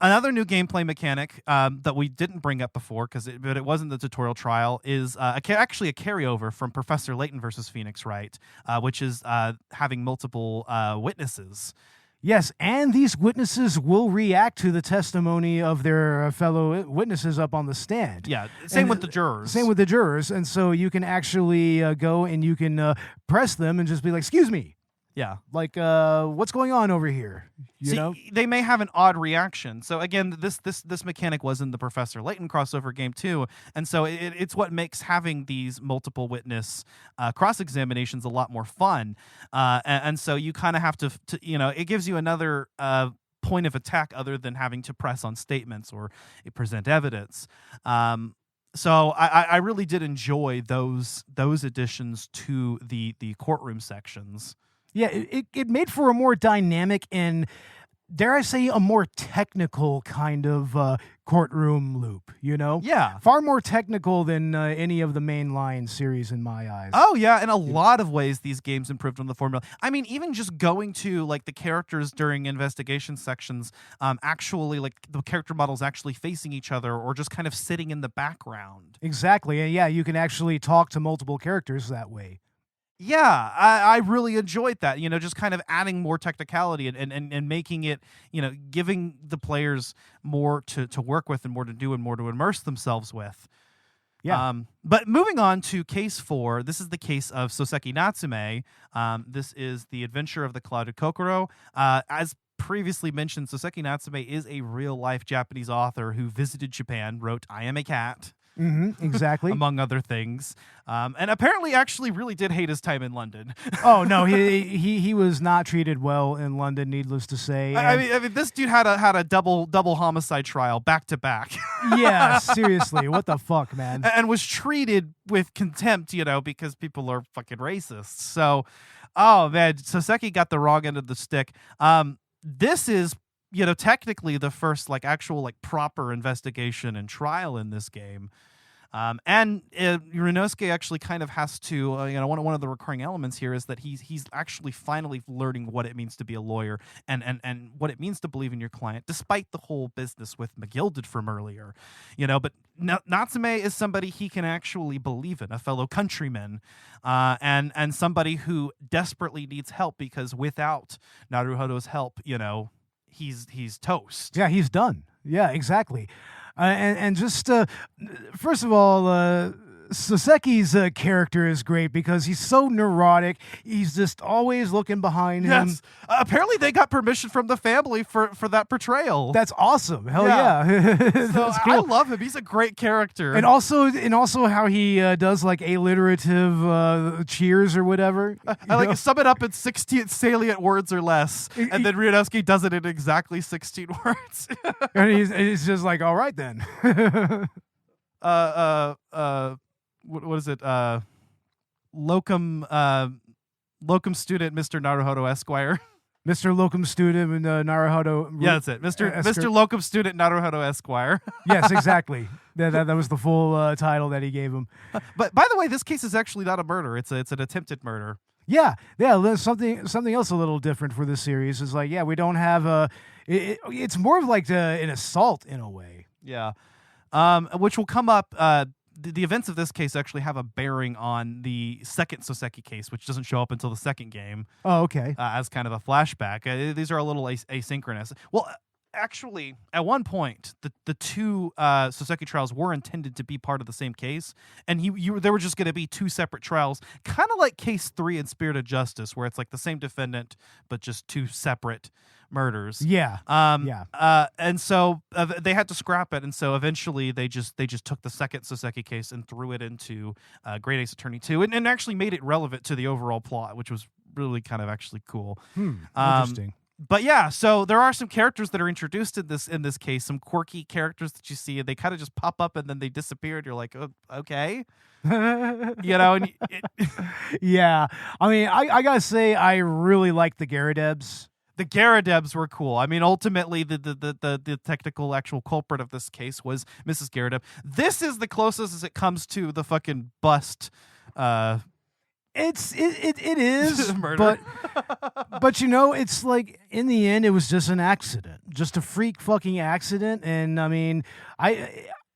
Another new gameplay mechanic that we didn't bring up before, but it wasn't the tutorial trial, is actually a carryover from Professor Layton versus Phoenix Wright, which is having multiple witnesses. Yes, and these witnesses will react to the testimony of their fellow witnesses up on the stand. Yeah, same with the jurors. Same with the jurors, and so you can actually go and you can press them and just be like, "Excuse me." Yeah. Like, what's going on over here? You know? They may have an odd reaction. So again, this mechanic was in the Professor Layton crossover game too, and so it's what makes having these multiple witness cross-examinations a lot more fun. And so you kind of have to, it gives you another point of attack other than having to press on statements or present evidence. So I really did enjoy those additions to the courtroom sections. Yeah, it made for a more dynamic and, dare I say, a more technical kind of courtroom loop, you know? Yeah. Far more technical than any of the mainline series in my eyes. Oh, yeah. In a lot of ways, these games improved on the formula. I mean, even just going to, like, the characters during investigation sections, actually, like, the character models actually facing each other or just kind of sitting in the background. Exactly. And yeah, you can actually talk to multiple characters that way. Yeah, I really enjoyed that, just kind of adding more technicality and making it, giving the players more to work with and more to do and more to immerse themselves with. Yeah. But moving on to case 4, this is the case of Soseki Natsume. This is the adventure of the Clouded Kokoro. As previously mentioned, Soseki Natsume is a real-life Japanese author who visited Japan, wrote I Am a Cat. Mm-hmm, exactly. Among other things. And apparently actually really did hate his time in London. Oh, no, he was not treated well in London, needless to say. I mean, this dude had a double homicide trial back to back. Yeah, seriously, what the fuck, man? And was treated with contempt, because people are fucking racist. So, oh man, Soseki got the wrong end of the stick. This is, technically the first actual proper investigation and trial in this game. And Ryunosuke actually kind of has to, one of the recurring elements here is that he's actually finally learning what it means to be a lawyer and what it means to believe in your client, despite the whole business with McGilded from earlier, But Natsume is somebody he can actually believe in, a fellow countryman, and somebody who desperately needs help because without Naruhodo's help, he's toast. Yeah, he's done. Yeah, exactly. And just first of all, Soseki's character is great because he's so neurotic. He's just always looking behind him. Yes. Apparently they got permission from the family for that portrayal. That's awesome. Hell yeah. That's cool. I love him. He's a great character. And also how he does alliterative cheers or whatever. I sum it up in 16 salient words or less. And then Ryunosuke does it in exactly 16 words. And he's just like, all right then. What is it? Locum student, Mr. Naruhodo Esquire. Mr. Locum student, Naruhodo. Yeah, that's it. Mr. Locum student, Naruhodo Esquire. Yes, exactly. That was the full title that he gave him. But by the way, this case is actually not a murder. It's an attempted murder. Yeah. Something else a little different for this series is we don't have it's more of an assault in a way. Yeah. Which will come up. The events of this case actually have a bearing on the second Soseki case, which doesn't show up until the second game. Oh, okay. As kind of a flashback. These are a little asynchronous. Well, actually, at one point, the two Soseki trials were intended to be part of the same case, and there were just going to be two separate trials, kind of like Case 3 in Spirit of Justice, where it's the same defendant, but just two separate murders. Yeah. And so they had to scrap it, and so eventually they just took the second Soseki case and threw it into Great Ace Attorney 2, and actually made it relevant to the overall plot, which was really kind of actually cool. Interesting. But yeah, so there are some characters that are introduced in this case, some quirky characters that you see, and they kind of just pop up and then they disappear, and you're like, oh, okay. And yeah. I mean, I gotta say, I really like the Garadebs. The Garadebs were cool. I mean, ultimately, the technical actual culprit of this case was Mrs. Garadeb. This is the closest as it comes to the fucking bust. It is, Murder. but you know, it's like in the end, it was just an accident, just a freak fucking accident, and I mean,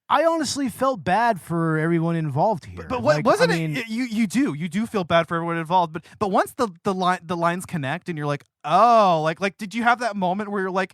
I honestly felt bad for everyone involved here. But like, wasn't I mean, it? You do feel bad for everyone involved. But once the lines connect and you're like, oh, like did you have that moment where you're like,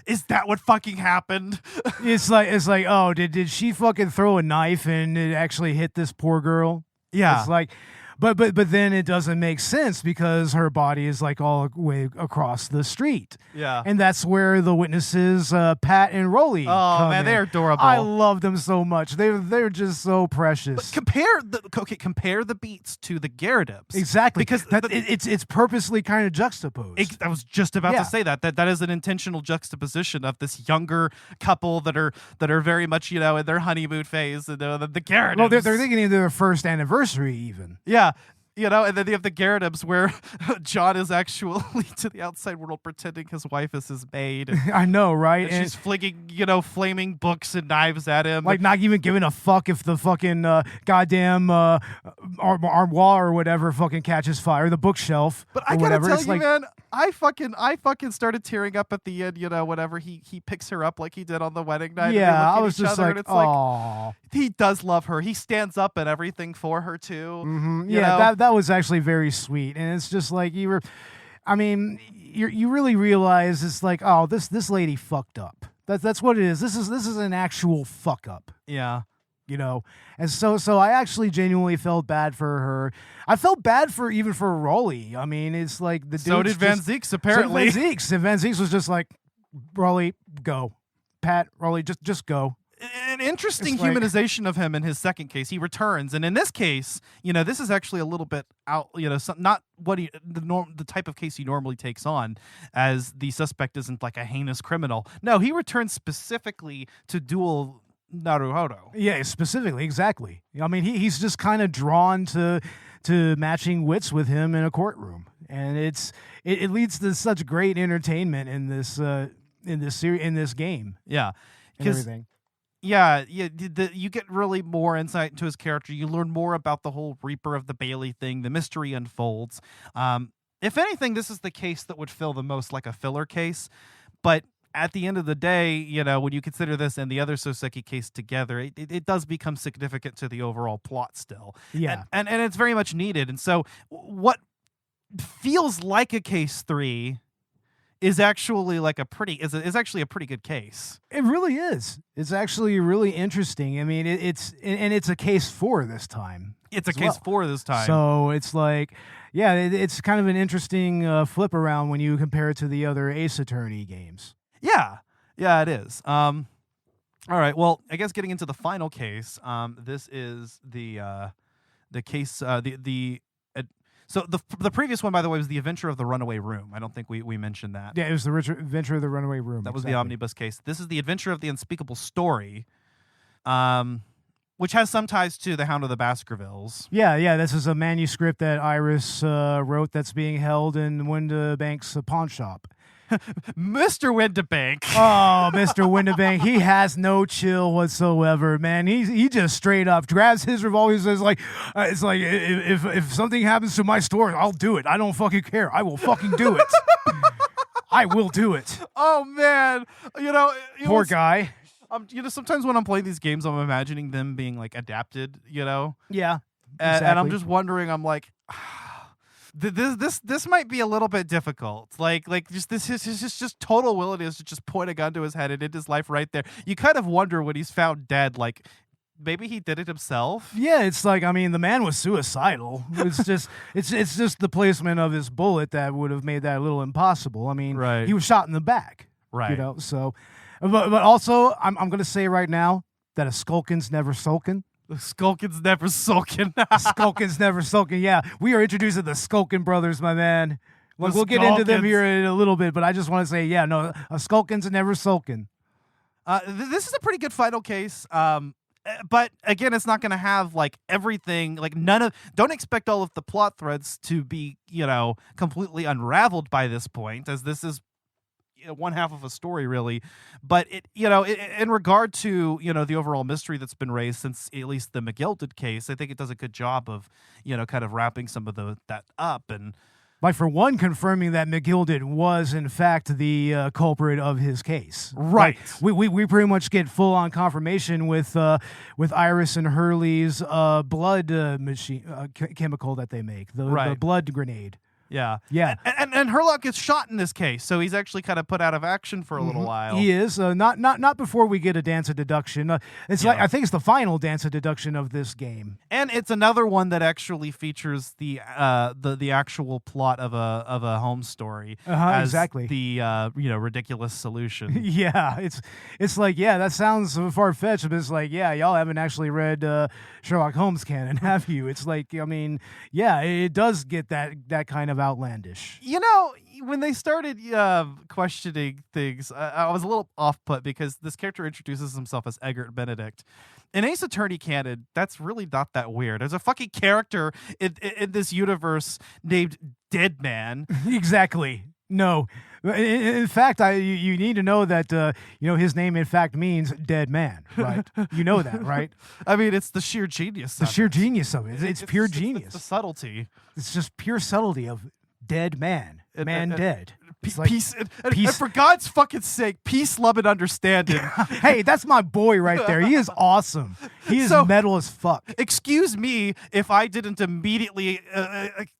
is that what fucking happened? it's like, oh, did she fucking throw a knife and it actually hit this poor girl? Yeah. It's like, but then it doesn't make sense because her body is like all the way across the street. Yeah. And that's where the witnesses, Pat and Rolly. Oh man, in. they're adorable. I love them so much. They're just so precious. But compare the beats to the Gyarados. Exactly, because it's purposely kind of juxtaposed. I was just about to say that is an intentional juxtaposition of this younger couple that are very much in their honeymoon phase, and the Gyarados. Well, they're thinking of their first anniversary even. Yeah. And then you have the Gyarados where John is actually to the outside world pretending his wife is his maid. I know, right? And she's flinging, flaming books and knives at him. Like not even giving a fuck if the fucking goddamn armoire or whatever fucking catches fire, the bookshelf. But I gotta tell you, man, I fucking started tearing up at the end, whenever he picks her up like he did on the wedding night. Yeah, I was just like, oh, he does love her. He stands up and everything for her too. Mm-hmm. Yeah, that was actually very sweet, and it's just like you really realize it's like, oh, this lady fucked up. That's what it is. This is an actual fuck up. Yeah. And so I actually genuinely felt bad for her. I felt bad for Rolly. I mean, it's like the so did Van Zeeks apparently. So did Van Zeeks was just like, Rolly, go. Pat, Rolly, just go. An interesting humanization of him in his second case. He returns, and in this case, this is actually a little bit out. Not what the type of case he normally takes on, as the suspect isn't like a heinous criminal. No, he returns specifically to duel Naruhodo. Yeah, specifically, exactly. I mean, he's just kind of drawn to matching wits with him in a courtroom, and it leads to such great entertainment in this game. Yeah, and everything. Yeah, you get really more insight into his character. You learn more about the whole Reaper of the Bailey thing. The mystery unfolds. If anything, this is the case that would feel the most like a filler case. But at the end of the day, when you consider this and the other Soseki case together, it does become significant to the overall plot still. Yeah. And it's very much needed. And so what feels like a case 3 is actually like is actually a pretty good case. It really is. It's actually really interesting. I mean, it's a case 4 this time. It's a case 4 this time. So it's like, yeah, it's kind of an interesting flip around when you compare it to the other Ace Attorney games. Yeah, it is. All right. Well, I guess getting into the final case. This is the case. So the previous one, by the way, was the Adventure of the Runaway Room. I don't think we mentioned that. Yeah, it was the Adventure of the Runaway Room. That was the omnibus case. This is the Adventure of the Unspeakable Story, which has some ties to the Hound of the Baskervilles. Yeah. This is a manuscript that Iris wrote that's being held in Windabank's pawn shop. Mr. Windabank. Oh, Mr. Windabank. He has no chill whatsoever, man. He just straight up grabs his revolver and says, it's like, if something happens to my store, I'll do it. I don't fucking care. I will fucking do it. I will do it. Oh, man. Poor guy. Sometimes when I'm playing these games, I'm imagining them being like adapted, Yeah. Exactly. And I'm just wondering, I'm like, This might be a little bit difficult. Like just this is just total willingness to just point a gun to his head and end his life right there. You kind of wonder when he's found dead, like maybe he did it himself. Yeah, it's like, I mean, the man was suicidal. It's just it's just the placement of his bullet that would have made that a little impossible. I mean, right. He was shot in the back. Right. So but also I'm gonna say right now that a skulkin's never sulkin'. The Skulkin's never sulking. Skulkin's never sulking. Yeah, we are introducing the Skulkin brothers, my man. We'll get into them here in a little bit, but I just want to say, yeah, no, a Skulkin's never sulking. This is a pretty good final case. But again, it's not going to have like everything, like don't expect all of the plot threads to be, completely unraveled by this point, as this is one half of a story, really. But in regard to the overall mystery that's been raised since at least the McGilded case, I think it does a good job of kind of wrapping some of that up and. Like, for one, confirming that McGilded was, in fact, the culprit of his case. Right. Like, we pretty much get full-on confirmation with Iris and Hurley's blood machine chemical that they make, the blood grenade. Yeah. Yeah. And Herlock gets shot in this case, so he's actually kind of put out of action for a little while. He is. Not before we get a dance of deduction. Like, I think it's the final dance of deduction of this game. And it's another one that actually features the actual plot of a home story as exactly. the ridiculous solution. Yeah, it's like, that sounds far-fetched, but it's like, y'all haven't actually read Sherlock Holmes canon, have you? It's like, I mean, it does get that kind of outlandish. When they started questioning things, I was a little off-put because this character introduces himself as Egbert Benedict. In Ace Attorney canon, that's really not that weird. There's a fucking character in this universe named Dead Man. Exactly. No. In fact, you need to know that his name in fact means dead man, right? You know that, right? I mean, it's the sheer genius. The sheer genius of it. It's pure genius. It's the subtlety. It's just pure subtlety of dead man, dead. Peace, and for God's fucking sake, peace, love, and understanding. Hey, that's my boy right there. He is awesome. He is metal as fuck. Excuse me if I didn't immediately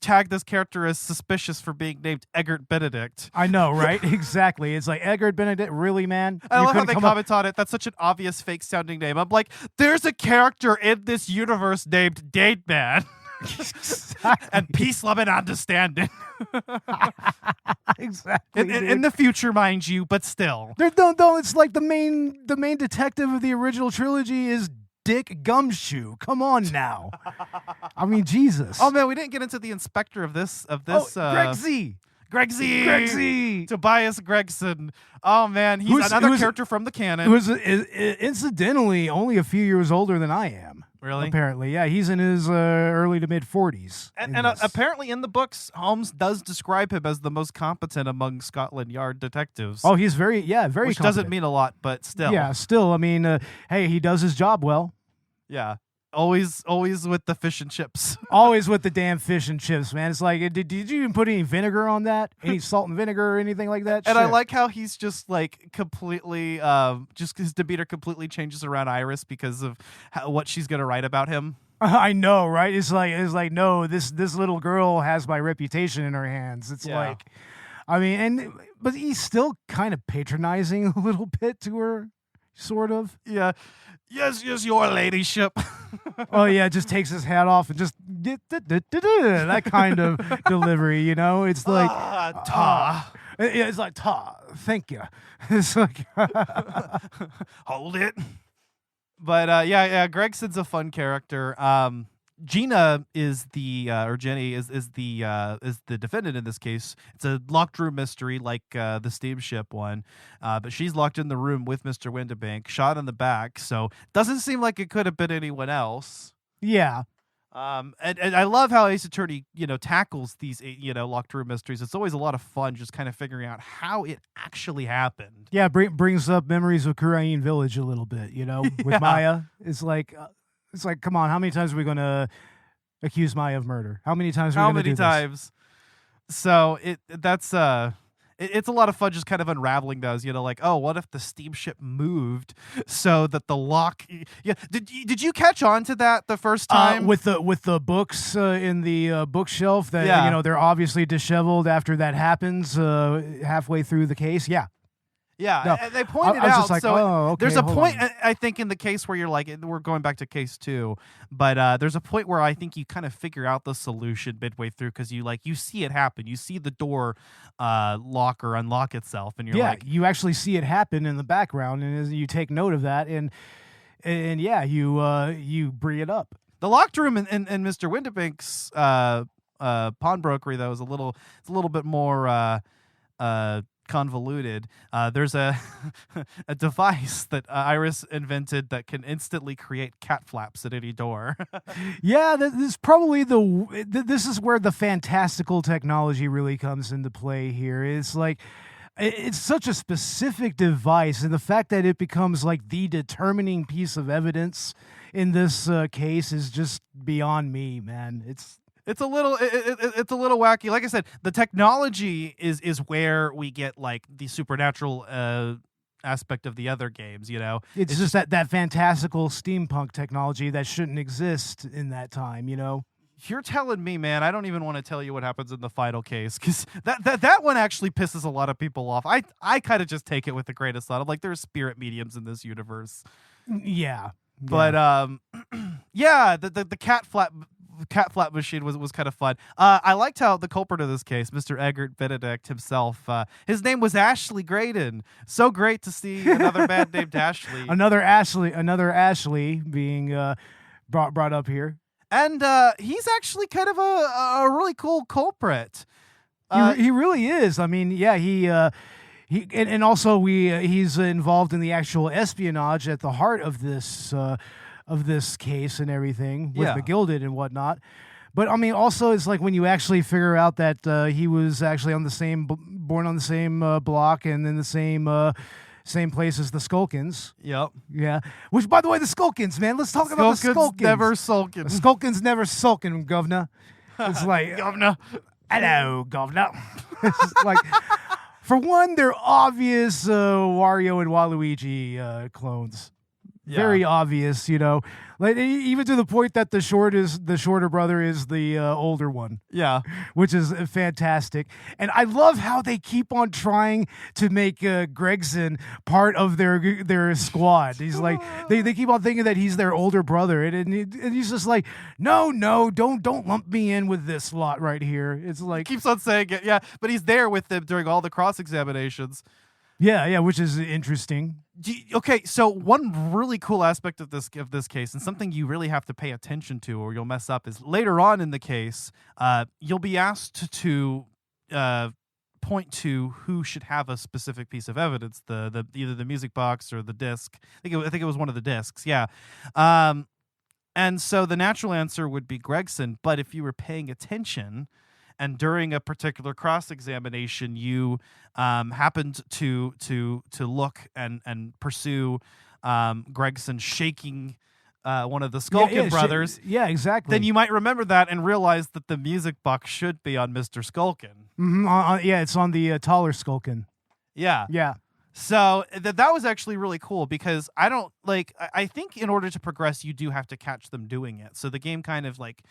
tag this character as suspicious for being named Egbert Benedict. I know, right? Exactly. It's like, Egbert Benedict, really, man? I love how they comment on it. That's such an obvious fake-sounding name. I'm like, there's a character in this universe named Dead Man. And peace, love, and understanding. Exactly. In the future, mind you, but still. No, it's like the main detective of the original trilogy is Dick Gumshoe. Come on now. I mean, Jesus. Oh man, we didn't get into the inspector of this. Greg Z. Greg Z. Tobias Gregson. Oh man, he's another character from the canon. Who was incidentally only a few years older than I am. Really? Apparently, yeah. He's in his early to mid 40s. And apparently in the books, Holmes does describe him as the most competent among Scotland Yard detectives. Oh, he's very Which competent. doesn't mean a lot, but still. Yeah, still. I mean, hey, he does his job well. Yeah. Always with the fish and chips. Always with the damn fish and chips, man. It's like, did you even put any vinegar on that? Any salt and vinegar or anything like that? And I like how he's just like completely, just his demeanor completely changes around Iris because of what she's going to write about him. I know, right? It's like no, this little girl has my reputation in her hands. It's like, I mean, but he's still kind of patronizing a little bit to her, sort of. Yeah. Yes, your ladyship. Oh yeah, just takes his hat off and just that kind of delivery, It's like it's like thank you. It's like hold it. But Gregson's a fun character. Gina is Jenny is the defendant in this case. It's a locked room mystery like the steamship one, but she's locked in the room with Mr. Windibank, shot in the back. So doesn't seem like it could have been anyone else. Yeah. And I love how Ace Attorney tackles these locked room mysteries. It's always a lot of fun just kind of figuring out how it actually happened. Yeah, brings up memories of Kurain Village a little bit. With Maya. It's like, come on, how many times are we going to accuse Maya of murder? How many times are we going to do this? How many times? So it's a lot of fun just kind of unraveling those, like, oh, what if the steamship moved so that the lock... Yeah, did you catch on to that the first time? With the books in the bookshelf that, they're obviously disheveled after that happens halfway through the case? Yeah. Yeah, no, and they pointed I was out. Just like, so okay, there's a point, I think, in the case where you're like, we're going back to case 2, but there's a point where I think you kind of figure out the solution midway through because you see it happen. You see the door lock or unlock itself, and you're like, you actually see it happen in the background, and you take note of that, and you bring it up. The locked room in Mr. Windibank's pawnbrokery though is a little bit more convoluted. There's a device that Iris invented that can instantly create cat flaps at any door. Yeah, this is probably this is where the fantastical technology really comes into play here. It's like It's such a specific device, and the fact that it becomes like the determining piece of evidence in this case is just beyond me, man. It's a little it's a little wacky. Like I said, the technology is where we get like the supernatural aspect of the other games, you know. It's just that fantastical steampunk technology that shouldn't exist in that time, you know. You're telling me, man, I don't even want to tell you what happens in the final case, because that one actually pisses a lot of people off. I kind of just take it with a grain of salt. I'm like, there's spirit mediums in this universe. Yeah. But yeah, the cat flap machine was kind of fun. I liked how the culprit of this case, Mr. Eggert Benedict himself, his name was Ashley Graydon. So great to see another man named Ashley. Another Ashley being brought up here. And he's actually kind of a really cool culprit. He really is. I mean, yeah, he and also he's involved in the actual espionage at the heart of this case and everything with the Gilded and whatnot. But I mean, also it's like when you actually figure out that he was actually born on the same block and in the same place as the Skulkins. Yep. Yeah. Which, by the way, the Skulkins, man. Let's talk about the Skulkins. Never sulkin. The Skulkins never sulkin, governor. It's like, governor. Hello, governor. It's like, for one, they're obvious Wario and Waluigi clones. Yeah. Very obvious, you know. Like even to the point that the shorter brother is the older one. Yeah, which is fantastic. And I love how they keep on trying to make Gregson part of their squad. He's like they keep on thinking that he's their older brother, and he's just like, no, don't lump me in with this lot right here. It's like keeps on saying it. Yeah, but he's there with them during all the cross examinations. Yeah, which is interesting. Okay, so one really cool aspect of this case, and something you really have to pay attention to, or you'll mess up, is later on in the case, you'll be asked to point to who should have a specific piece of evidence, the either the music box or the disc. I think it was one of the discs. Yeah. And so the natural answer would be Gregson, but if you were paying attention, and during a particular cross-examination, you happened to look and pursue Gregson shaking one of the Skulkin brothers. Yeah, exactly. Then you might remember that and realize that the music box should be on Mr. Skulkin. Mm-hmm. Yeah, it's on the taller Skulkin. Yeah. Yeah. So that was actually really cool, because I think in order to progress, you do have to catch them doing it. So the game kind of like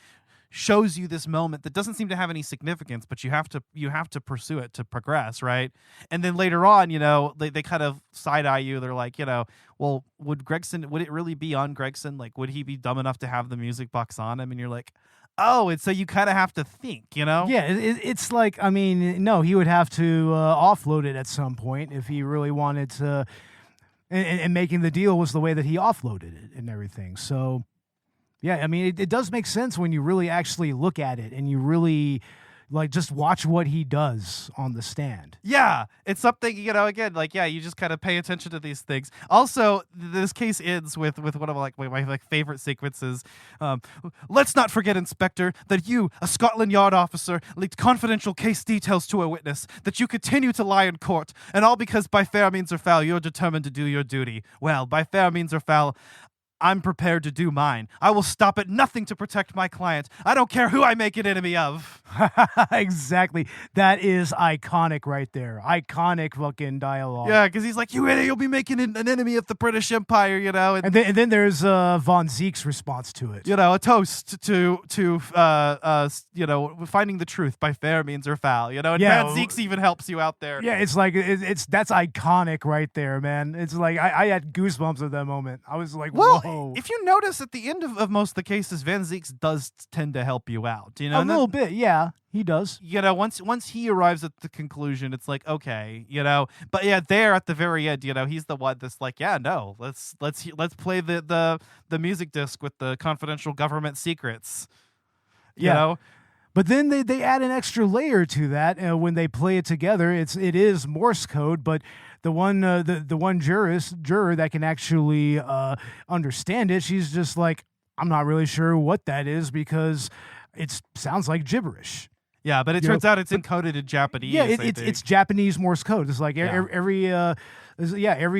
shows you this moment that doesn't seem to have any significance, but you have to pursue it to progress, right? And then later on, you know, they kind of side eye you. They're like, you know, well, would it really be on Gregson? Like, would he be dumb enough to have the music box on him? And you're like, oh, and so you kind of have to think, you know? Yeah, it's like, I mean, no, he would have to offload it at some point if he really wanted to, and making the deal was the way that he offloaded it and everything. So yeah, I mean, it does make sense when you really actually look at it and you really like just watch what he does on the stand. Yeah, it's something, you know, again, like, yeah, you just kind of pay attention to these things. Also, this case ends with one of my favorite sequences. Let's not forget, Inspector, that you, a Scotland Yard officer, leaked confidential case details to a witness, that you continue to lie in court, and all because by fair means or foul, you're determined to do your duty. Well, by fair means or foul, I'm prepared to do mine. I will stop at nothing to protect my client. I don't care who I make an enemy of. Exactly. That is iconic right there. Iconic fucking dialogue. Yeah, because he's like, you idiot, you'll be making an enemy of the British Empire, you know. And then there's Von Zeke's response to it. You know, a toast to you know, finding the truth by fair means or foul. You know, and Von Zeke's even helps you out there. Yeah, it's like that's iconic right there, man. It's like I had goosebumps at that moment. I was like, whoa. If you notice at the end of most of the cases, Van Zeeks does tend to help you out. You know, a little bit, yeah, he does. You know, once he arrives at the conclusion, it's like, okay, you know. But yeah, there at the very end, you know, he's the one that's like, yeah, no, let's play the music disc with the confidential government secrets. You know. But then they add an extra layer to that when they play it together. It is Morse code, but the one juror that can actually understand it, she's just like, I'm not really sure what that is because it sounds like gibberish. Yeah, but it turns out it's encoded in Japanese. Yeah, it's Japanese Morse code. It's like every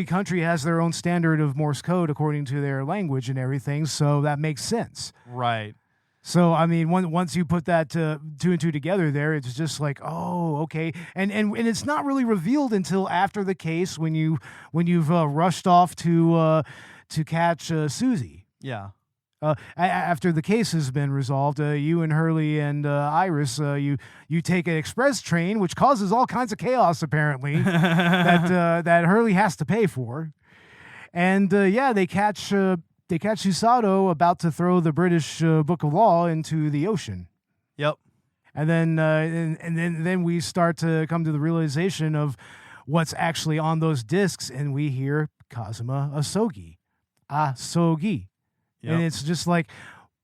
country has their own standard of Morse code according to their language and everything, so that makes sense. Right. So, I mean, once you put that two and two together there, it's just like, oh, okay. And it's not really revealed until after the case when you've rushed off to catch Susie. Yeah. After the case has been resolved, you and Hurley and Iris, you take an express train, which causes all kinds of chaos, apparently, that Hurley has to pay for. And, they catch Susato about to throw the British Book of Law into the ocean. Yep. And then then we start to come to the realization of what's actually on those discs, and we hear Kazuma Asogi. Asogi. Yep. And it's just like,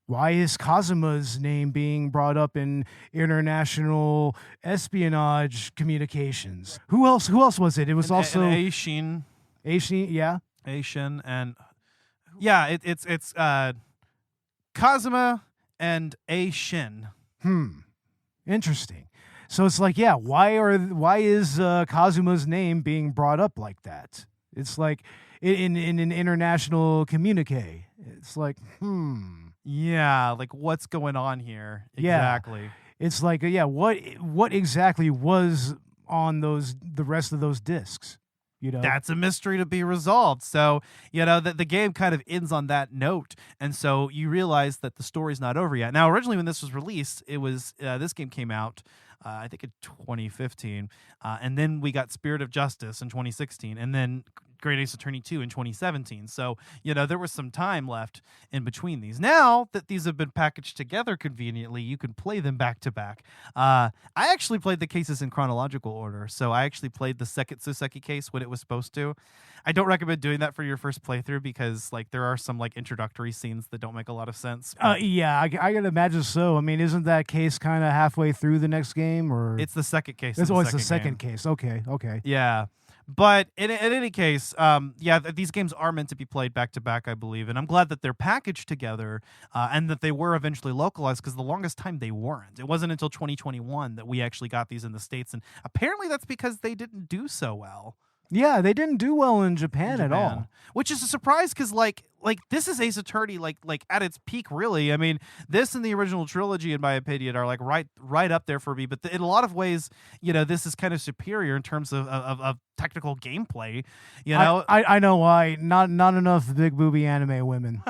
why is Kazuma's name being brought up in international espionage communications? Who else was it? It was also Aishin. Aishin, yeah. Aishin and it's Kazuma and Aishin. Interesting. So it's like, why is Kazuma's name being brought up like that? It's like in an international communique. It's like, Yeah, like what's going on here? Exactly. Yeah. It's like, what exactly was on the rest of those discs? That's a mystery to be resolved. So, the game kind of ends on that note. And so you realize that the story's not over yet. Now, originally when this was released, it was this game came out, I think in 2015. And then we got Spirit of Justice in 2016. And then Great Ace Attorney 2 in 2017. So, there was some time left in between these. Now that these have been packaged together conveniently, you can play them back to back. I actually played the cases in chronological order. So I actually played the second Soseki case when it was supposed to. I don't recommend doing that for your first playthrough because there are some introductory scenes that don't make a lot of sense. I can imagine so. I mean, isn't that case kind of halfway through the next game, or it's the second case? It's the second case. Okay. Yeah. But in any case, these games are meant to be played back to back, I believe, and I'm glad that they're packaged together and that they were eventually localized, because the longest time they weren't. It wasn't until 2021 that we actually got these in the States, and apparently that's because they didn't do so well. Yeah, they didn't do well in Japan at all, which is a surprise because this is Ace Attorney like at its peak, really. I mean, this and the original trilogy, in my opinion, are right up there for me. But in a lot of ways, this is kind of superior in terms of technical gameplay. I know why. Not enough big booby anime women.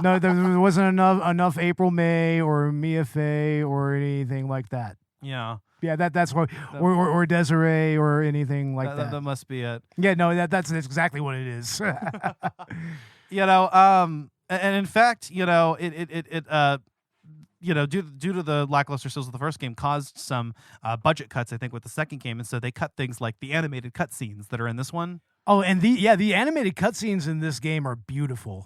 No, there wasn't enough April May or Mia Fey or anything like that. Yeah. Yeah, that's why, or Desiree or anything like that. That must be it. Yeah, no, that's exactly what it is. And in fact, due to the lackluster sales of the first game, caused some budget cuts, I think, with the second game, and so they cut things like the animated cutscenes that are in this one. Oh, and the animated cutscenes in this game are beautiful.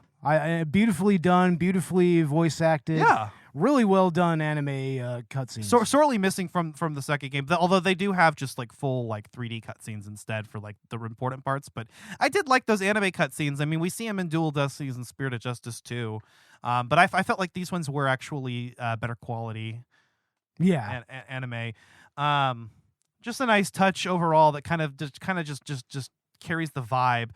Beautifully done, beautifully voice acted. Yeah. Really well done anime cutscenes. Sorely missing from the second game, although they do have just full 3D cutscenes instead for the important parts. But I did like those anime cutscenes. I mean, we see them in Dual Destinies and Spirit of Justice too. But I felt like these ones were actually better quality. Yeah, anime. Just a nice touch overall that kind of just carries the vibe.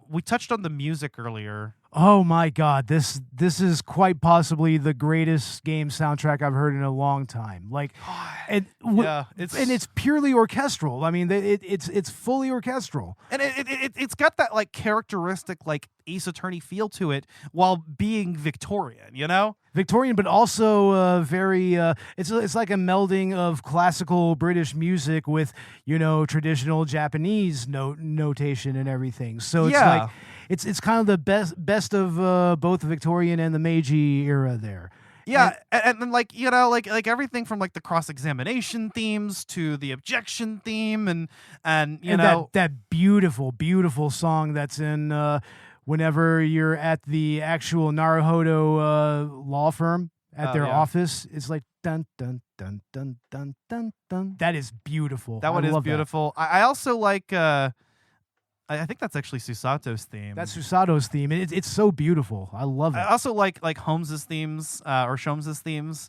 We touched on the music earlier. Oh my God, this is quite possibly the greatest game soundtrack I've heard in a long time. It's purely orchestral. I mean, it's fully orchestral, and it's got that characteristic Ace Attorney feel to it while being Victorian. Victorian, but also very. It's like a melding of classical British music with traditional Japanese notation and everything. So it's it's kind of the best of both the Victorian and the Meiji era there. Yeah, and then everything from the cross-examination themes to the objection theme and that beautiful song that's in whenever you're at the actual Naruhodo law firm at their office. It's like dun dun dun dun dun dun dun. That is beautiful. That one is beautiful. I also like. I think that's actually Susato's theme. That's Susato's theme. It's so beautiful. I love it. I also like Holmes's themes or Sholmes's themes.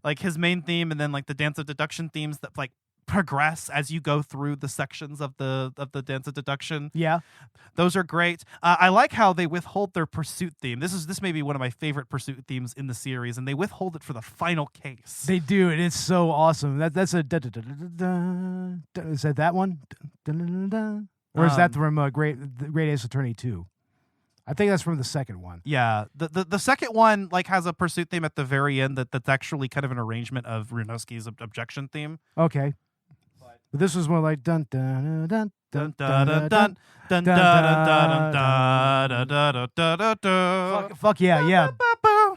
like his main theme, and then like the Dance of Deduction themes that like progress as you go through the sections of the Dance of Deduction. Yeah. Those are great. I like how they withhold their pursuit theme. This may be one of my favorite pursuit themes in the series, and they withhold it for the final case. They do, and it's so awesome. That's a is that one? Or is that from Great Ace Attorney 2? I think that's from the second one. Yeah, the second one like has a pursuit theme at the very end that's actually kind of an arrangement of Ryunosuke's objection theme. Okay. But this was more like dun dun dun dun dun dun dun dun dun dun. Fuck yeah.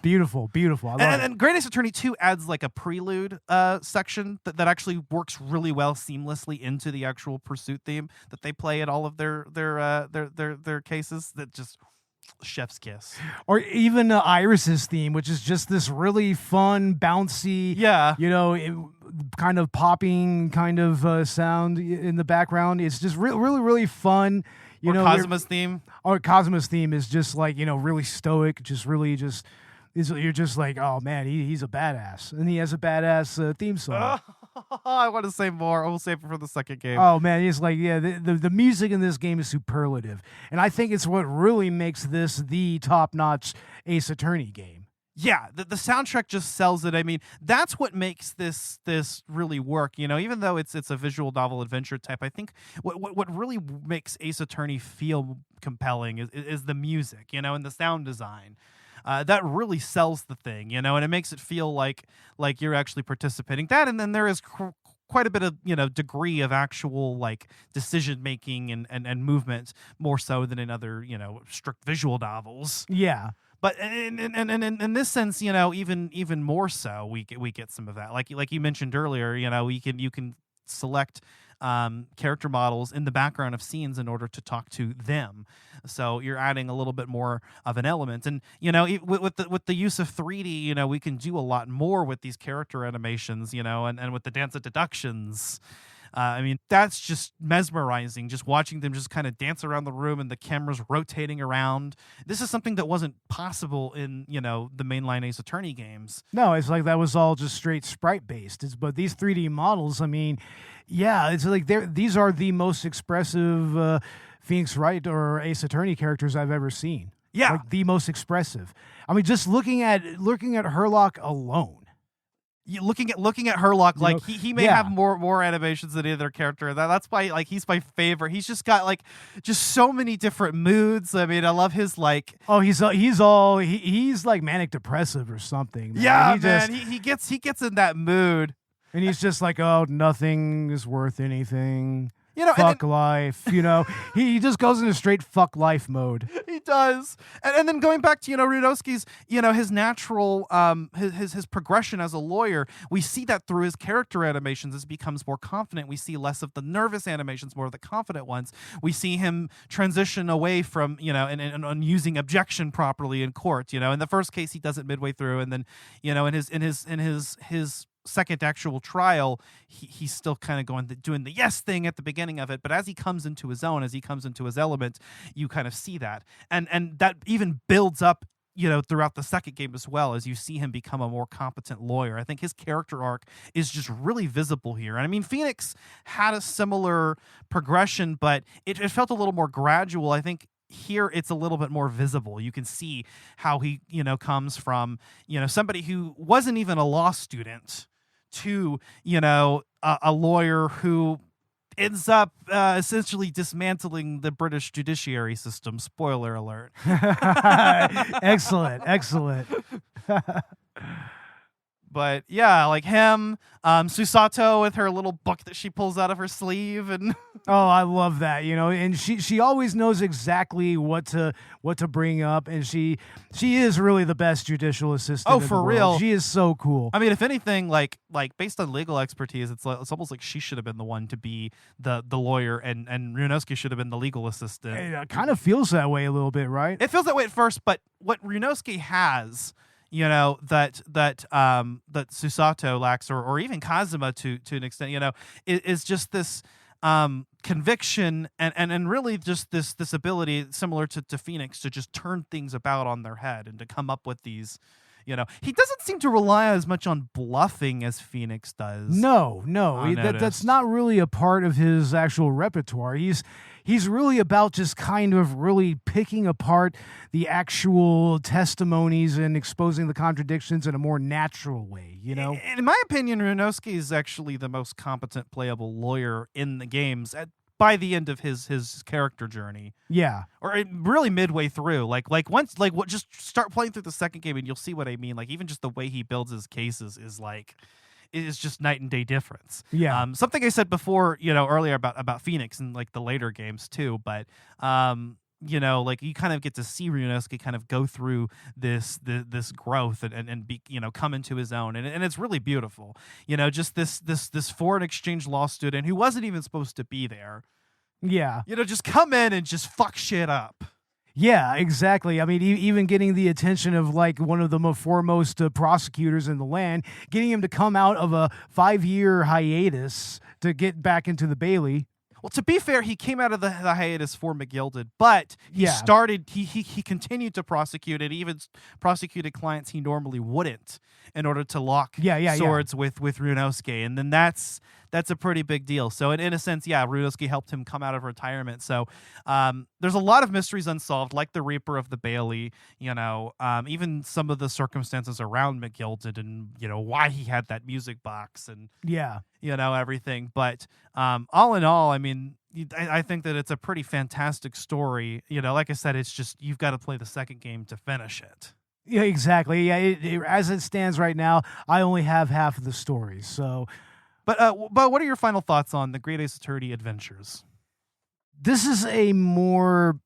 Beautiful. I love it. And Great Ace Attorney 2 adds like a prelude section that actually works really well seamlessly into the actual pursuit theme that they play at all of their cases. That just chef's kiss. Or even Iris's theme, which is just this really fun, bouncy, kind of popping kind of sound in the background. It's just really fun. Kazuma's theme. Or Kazuma's theme is just like, really stoic, you're just like, oh man, he's a badass, and he has a badass theme song. I want to say more. We'll save it for the second game. Oh man, it's like the music in this game is superlative, and I think it's what really makes this the top-notch Ace Attorney game. Yeah, the soundtrack just sells it. I mean, that's what makes this really work. Even though it's a visual novel adventure type, I think what really makes Ace Attorney feel compelling is the music, and the sound design. That really sells the thing, and it makes it feel like you're actually participating. That, and then there is quite a bit of degree of actual like decision making and movement, more so than in other strict visual novels. Yeah. But in this sense, even more so, we get some of that. Like you mentioned earlier, you can select character models in the background of scenes in order to talk to them. So you're adding a little bit more of an element. And with the use of 3D, we can do a lot more with these character animations, and with the Dance of Deductions. I mean, that's just mesmerizing, just watching them just kind of dance around the room and the camera's rotating around. This is something that wasn't possible in, the mainline Ace Attorney games. No, it's like that was all just straight sprite-based. But these 3D models, I mean, yeah, it's like these are the most expressive Phoenix Wright or Ace Attorney characters I've ever seen. Yeah. Like the most expressive. I mean, just looking at Herlock alone. Looking at Herlock, like he may have more animations than any other character. That's why like he's my favorite. He's just got like just so many different moods. I mean, I love his like. Oh, he's like manic depressive or something. Man. Yeah, he gets in that mood, and he's just like, oh, nothing is worth anything. Fuck life, he just goes into straight fuck life mode. He does. And then going back to, Ryunosuke's, his natural, his progression as a lawyer, we see that through his character animations as he becomes more confident. We see less of the nervous animations, more of the confident ones. We see him transition away from, and using objection properly in court. In the first case, he does it midway through. And then, in his second actual trial, he's still kind of doing the yes thing at the beginning of it, but as he comes into his own, as he comes into his element, you kind of see that, and that even builds up throughout the second game as well, as you see him become a more competent lawyer. I think his character arc is just really visible here. And I mean, Phoenix had a similar progression, but it felt a little more gradual. I think here it's a little bit more visible. You can see how he comes from somebody who wasn't even a law student to a lawyer who ends up essentially dismantling the British judiciary system. Spoiler alert. Excellent. But yeah, like him, Susato with her little book that she pulls out of her sleeve, and oh, I love that, and she always knows exactly what to bring up, and she is really the best judicial assistant. Oh, for real, she is so cool. I mean, if anything, like based on legal expertise, it's almost like she should have been the one to be the lawyer, and Ryunosuke should have been the legal assistant. It kind of feels that way a little bit, right? It feels that way at first, but what Ryunosuke has, that Susato lacks, or even Kazuma to an extent, is just this conviction and really just this ability, similar to Phoenix, to just turn things about on their head and to come up with these He doesn't seem to rely as much on bluffing as Phoenix does. No, that's not really a part of his actual repertoire. He's really about just kind of really picking apart the actual testimonies and exposing the contradictions in a more natural way, In my opinion, Ryunosuke is actually the most competent playable lawyer in the games by the end of his character journey. Yeah. Or really midway through. Just start playing through the second game and you'll see what I mean. Like, even just the way he builds his cases is just night and day difference. Yeah. Something I said before, earlier about Phoenix and like the later games too, but you kind of get to see Ryunosuke kind of go through this growth and be, come into his own, and it's really beautiful. Just this foreign exchange law student who wasn't even supposed to be there. Yeah. Just come in and just fuck shit up. Yeah, exactly. I mean, even getting the attention of like one of the foremost prosecutors in the land, getting him to come out of a 5-year hiatus to get back into the Bailey. Well, to be fair, he came out of the hiatus for McGilded, but he continued to prosecute and even prosecuted clients he normally wouldn't in order to lock swords with Ryunosuke. And then that's a pretty big deal. So in a sense, Ryunosuke helped him come out of retirement. So there's a lot of mysteries unsolved, like the Reaper of the Bailey, even some of the circumstances around McGilded and, why he had that music box and, everything. But all in all, I mean, I think that it's a pretty fantastic story. Like I said, it's just you've got to play the second game to finish it. Yeah, exactly. Yeah, as it stands right now, I only have half of the story. So, but what are your final thoughts on the Great Ace Attorney Adventures? This is a more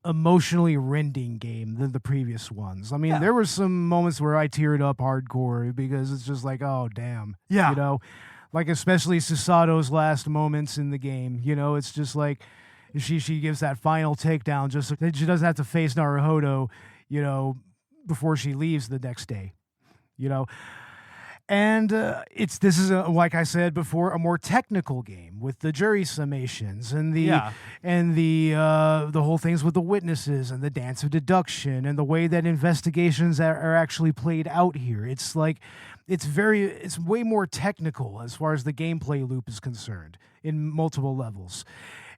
emotionally rending game than the previous ones. I mean, there were some moments where I teared up hardcore because it's just like, oh damn, like especially Susato's last moments in the game. It's just like she gives that final takedown just so that she doesn't have to face Naruhodo, before she leaves the next day, and this is like I said before, a more technical game with the jury summations and the whole things with the witnesses and the dance of deduction and the way that investigations are actually played out here. It's like it's way more technical as far as the gameplay loop is concerned in multiple levels,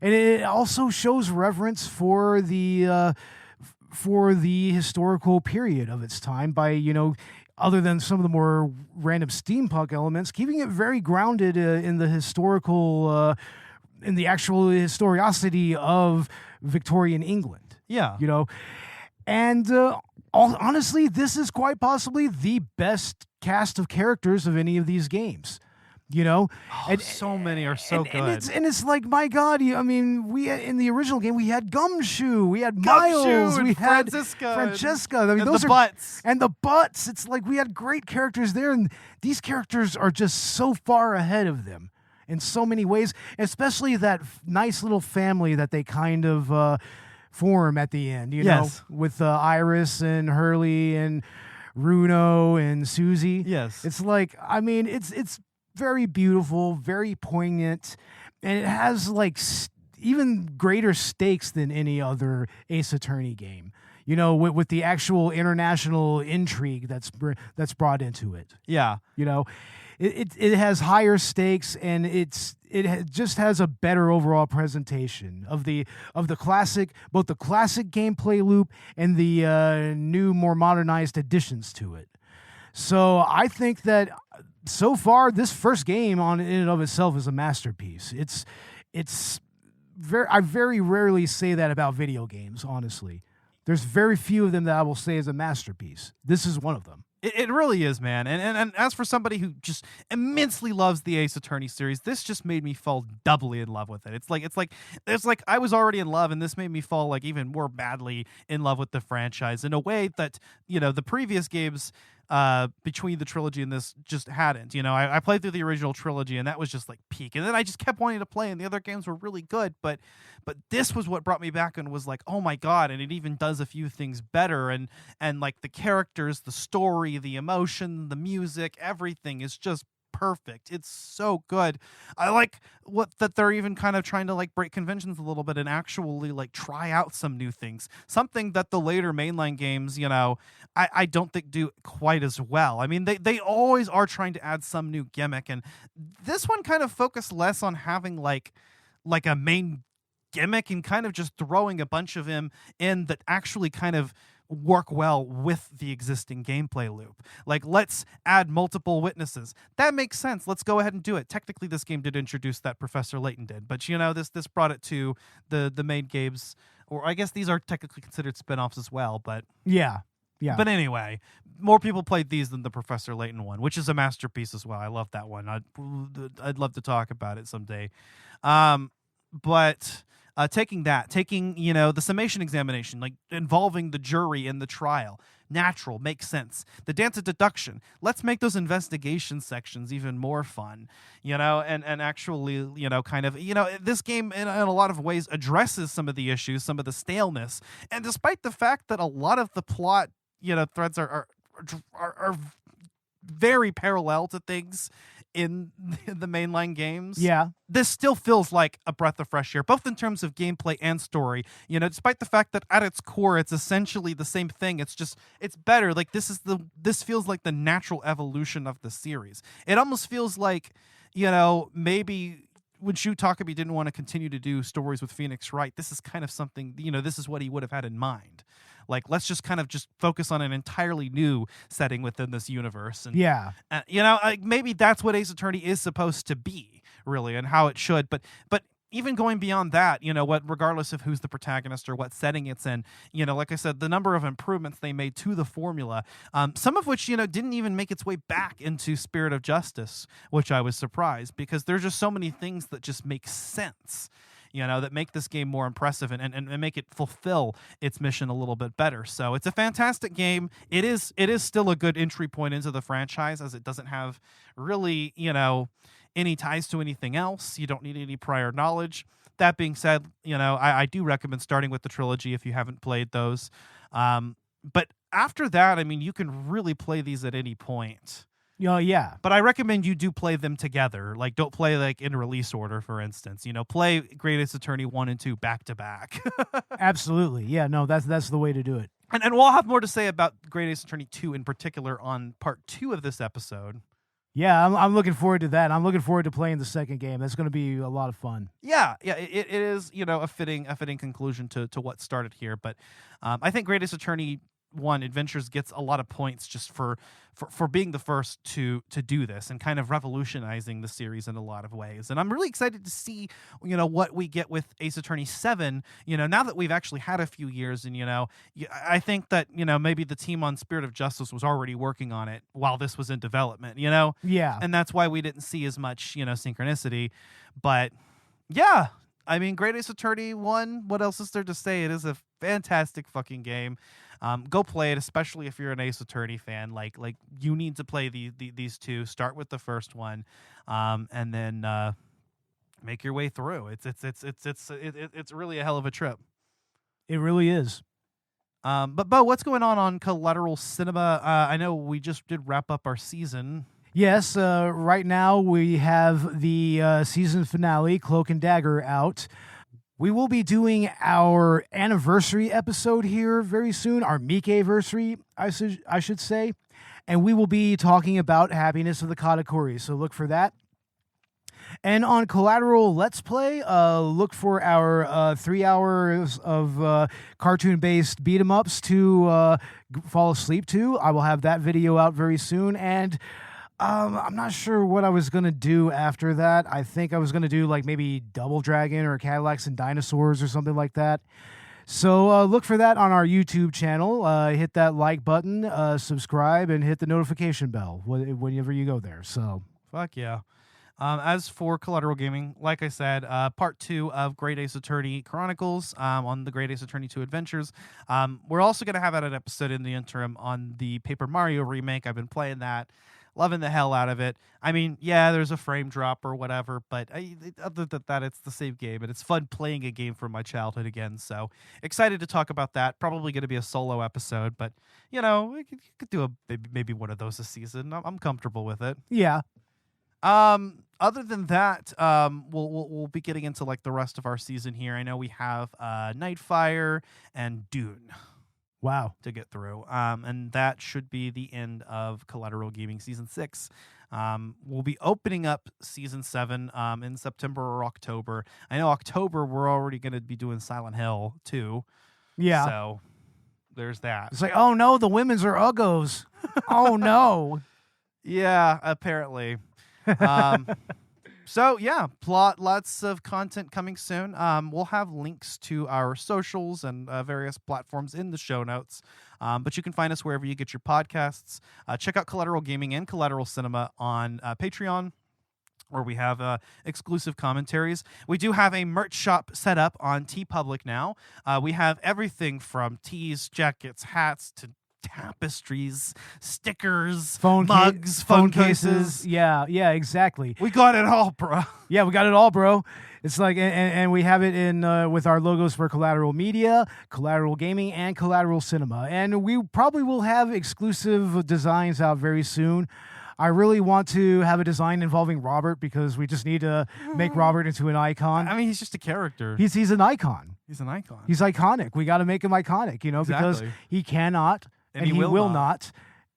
and it also shows reverence for the historical period of its time by, other than some of the more random steampunk elements, keeping it very grounded in the historical, in the actual historicity of Victorian England. Yeah. And honestly, this is quite possibly the best cast of characters of any of these games. And so many are so good. And it's like, my God, we in the original game we had Gumshoe, we had Miles, we had Francesca. I mean, those are butts. And the butts. It's like we had great characters there, and these characters are just so far ahead of them in so many ways, especially that nice little family that they kind of form at the end, with Iris and Hurley and Runo and Susie. Yes. It's like, it's very beautiful, very poignant, and it has like even greater stakes than any other Ace Attorney game. With the actual international intrigue that's brought into it. Yeah, it has higher stakes, and it just has a better overall presentation of the classic, both the classic gameplay loop and the new, more modernized additions to it. So I think that so far, this first game in and of itself is a masterpiece. I very rarely say that about video games, honestly. There's very few of them that I will say is a masterpiece. This is one of them. It really is, man. And as for somebody who just immensely loves the Ace Attorney series, this just made me fall doubly in love with it. It's like I was already in love, and this made me fall like even more madly in love with the franchise in a way that, the previous games between the trilogy and this just hadn't. I played through the original trilogy, and that was just like peak. And then I just kept wanting to play, and the other games were really good, but this was what brought me back and was like, oh my God, and it even does a few things better, and like the characters, the story, the emotion, the music, everything is just perfect. It's so good. I like that they're even kind of trying to like break conventions a little bit and actually like try out some new things. Something that the later mainline games, I don't think do quite as well. I mean, they always are trying to add some new gimmick, and this one kind of focused less on having like a main gimmick and kind of just throwing a bunch of them in that actually kind of work well with the existing gameplay loop. Like, let's add multiple witnesses. That makes sense. Let's go ahead and do it. Technically, this game did introduce that, Professor Layton did, but this brought it to the main games, or I guess these are technically considered spin-offs as well, but Yeah. But anyway, more people played these than the Professor Layton one, which is a masterpiece as well. I love that one. I'd love to talk about it someday. But taking the summation examination, like involving the jury in the trial, natural, makes sense. The dance of deduction, let's make those investigation sections even more fun, and actually, this game in a lot of ways addresses some of the issues, some of the staleness. And despite the fact that a lot of the plot, threads are very parallel to things in the mainline games. Yeah. This still feels like a breath of fresh air, both in terms of gameplay and story. Despite the fact that at its core, it's essentially the same thing. It's better. Like, this feels like the natural evolution of the series. It almost feels like, maybe when Shu Takumi didn't want to continue to do stories with Phoenix Wright, this is kind of something, this is what he would have had in mind. Like, let's just kind of focus on an entirely new setting within this universe. And, Yeah. Maybe that's what Ace Attorney is supposed to be, really, and how it should. But even going beyond that, regardless of who's the protagonist or what setting it's in, like I said, the number of improvements they made to the formula, some of which, didn't even make its way back into Spirit of Justice, which I was surprised, because there's just so many things that just make sense, that make this game more impressive and make it fulfill its mission a little bit better. So it's a fantastic game. It is still a good entry point into the franchise, as it doesn't have really, any ties to anything else. You don't need any prior knowledge. That being said, I do recommend starting with the trilogy if you haven't played those. But after that, I mean, you can really play these at any point. Yeah. But I recommend you do play them together. Like, don't play like in release order, for instance. Play Great Ace Attorney 1 and 2 back to back. Absolutely. Yeah, no, that's the way to do it. And we'll have more to say about Great Ace Attorney 2 in particular on part 2 of this episode. Yeah, I'm looking forward to that. I'm looking forward to playing the second game. That's going to be a lot of fun. Yeah, it is, a fitting conclusion to what started here. But I think Great Ace Attorney 1 Adventures gets a lot of points just for being the first to do this and kind of revolutionizing the series in a lot of ways. And I'm really excited to see, what we get with Ace Attorney 7, now that we've actually had a few years. And, I think that, maybe the team on Spirit of Justice was already working on it while this was in development, Yeah. And that's why we didn't see as much, synchronicity. But yeah, I mean, Great Ace Attorney 1, what else is there to say? It is a fantastic fucking game. Go play it, especially if you're an Ace Attorney fan. Like you need to play these two. Start with the first one, and then make your way through. It's really a hell of a trip. It really is. But Bo, what's going on Collateral Cinema? I know we just did wrap up our season. Yes, right now we have the season finale, Cloak and Dagger, out. We will be doing our anniversary episode here very soon, our Mike-versary, I should say, and we will be talking about Happiness of the Katakuri, so look for that. And on Collateral Let's Play, look for our 3 hours of cartoon-based beat-em-ups to fall asleep to. I will have that video out very soon, and I'm not sure what I was going to do after that. I think I was going to do like maybe Double Dragon or Cadillacs and Dinosaurs or something like that. So look for that on our YouTube channel. Hit that like button, subscribe, and hit the notification bell whenever you go there. So fuck yeah. As for Collateral Gaming, like I said, part 2 of Great Ace Attorney Chronicles on the Great Ace Attorney 2 Adventures. We're also going to have an episode in the interim on the Paper Mario remake. I've been playing that. Loving the hell out of it. I mean, yeah, there's a frame drop or whatever, but other than that, it's the same game, and it's fun playing a game from my childhood again. So excited to talk about that. Probably going to be a solo episode, but we could do maybe one of those this season. I'm comfortable with it. yeah. Other than that, we'll be getting into like the rest of our season here. I know we have Nightfire and Dune. Wow. To get through. And that should be the end of Collateral Gaming Season 6. We'll be opening up Season 7 in September or October. I know October, we're already going to be doing Silent Hill, too. Yeah. So there's that. It's like, oh, no, the women's are uggos. Oh, no. Yeah, apparently. So yeah, lots of content coming soon. We'll have links to our socials and various platforms in the show notes. But you can find us wherever you get your podcasts. Check out Collateral Gaming and Collateral Cinema on Patreon, where we have exclusive commentaries. We do have a merch shop set up on TeePublic now. We have everything from tees, jackets, hats to tapestries, stickers, mugs, phone cases. Yeah, exactly. We got it all, bro. Yeah, we got it all, bro. It's like, and we have it in with our logos for Collateral Media, Collateral Gaming, and Collateral Cinema. And we probably will have exclusive designs out very soon. I really want to have a design involving Robert because we just need to make Robert into an icon. I mean, he's just a character. He's an icon. He's an icon. He's iconic. We got to make him iconic, because he cannot and he will not.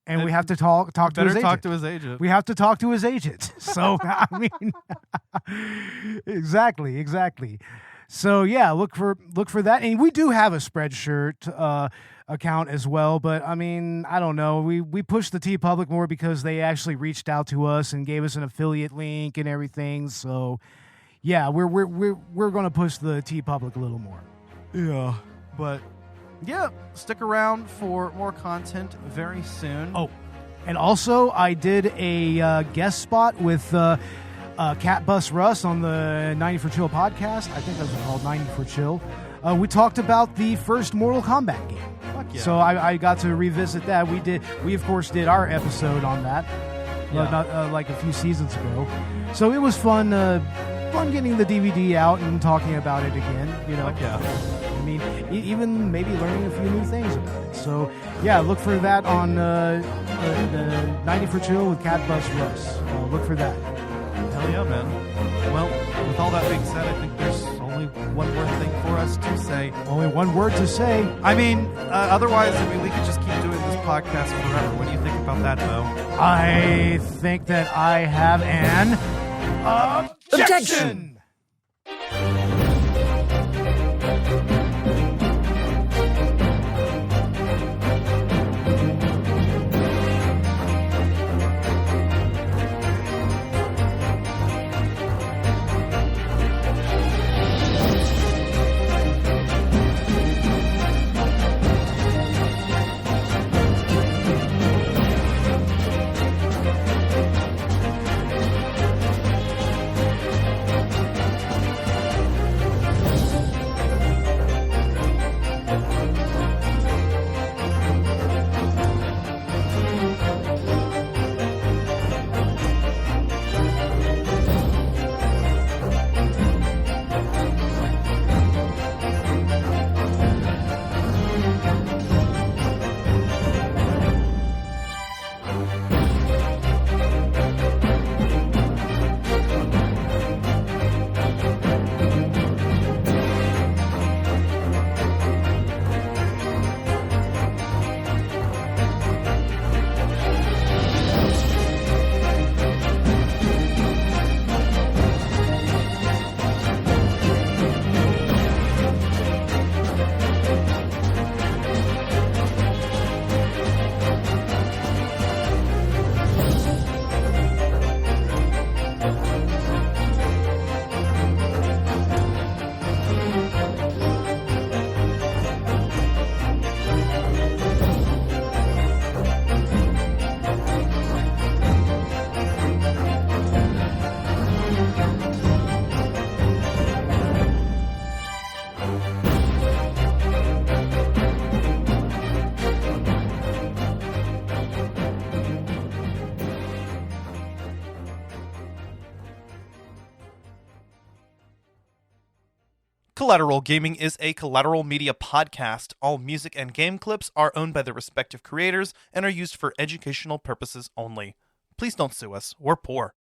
And we have to talk to his agent. Talk to his agent. We have to talk to his agent. So, I mean, exactly. So, yeah, look for that. And we do have a Spreadshirt account as well, but I mean, I don't know. We push the TeePublic more because they actually reached out to us and gave us an affiliate link and everything. So, yeah, we're going to push the TeePublic a little more. Yeah, but yeah, stick around for more content very soon. Oh, and also I did a guest spot with Cat Bus Russ on the 90 for Chill podcast. I think that was called 90 for Chill. We talked about the first Mortal Kombat game. Fuck yeah. So I got to revisit that. We of course did our episode on that, not like a few seasons ago. So it was fun getting the DVD out and talking about it again. Fuck yeah. I mean, even maybe learning a few new things about it. So yeah, look for that on the 90 for Chill with Cat Bus Russ. Look for that. Hell yeah, man. Well, with all that being said, I think there's only one more thing for us to say. Only one word to say. I mean, otherwise, we could just keep doing this podcast forever. What do you think about that, Bo? I think that I have an objection. Collateral Gaming is a Collateral Media podcast. All music and game clips are owned by their respective creators and are used for educational purposes only. Please don't sue us. We're poor.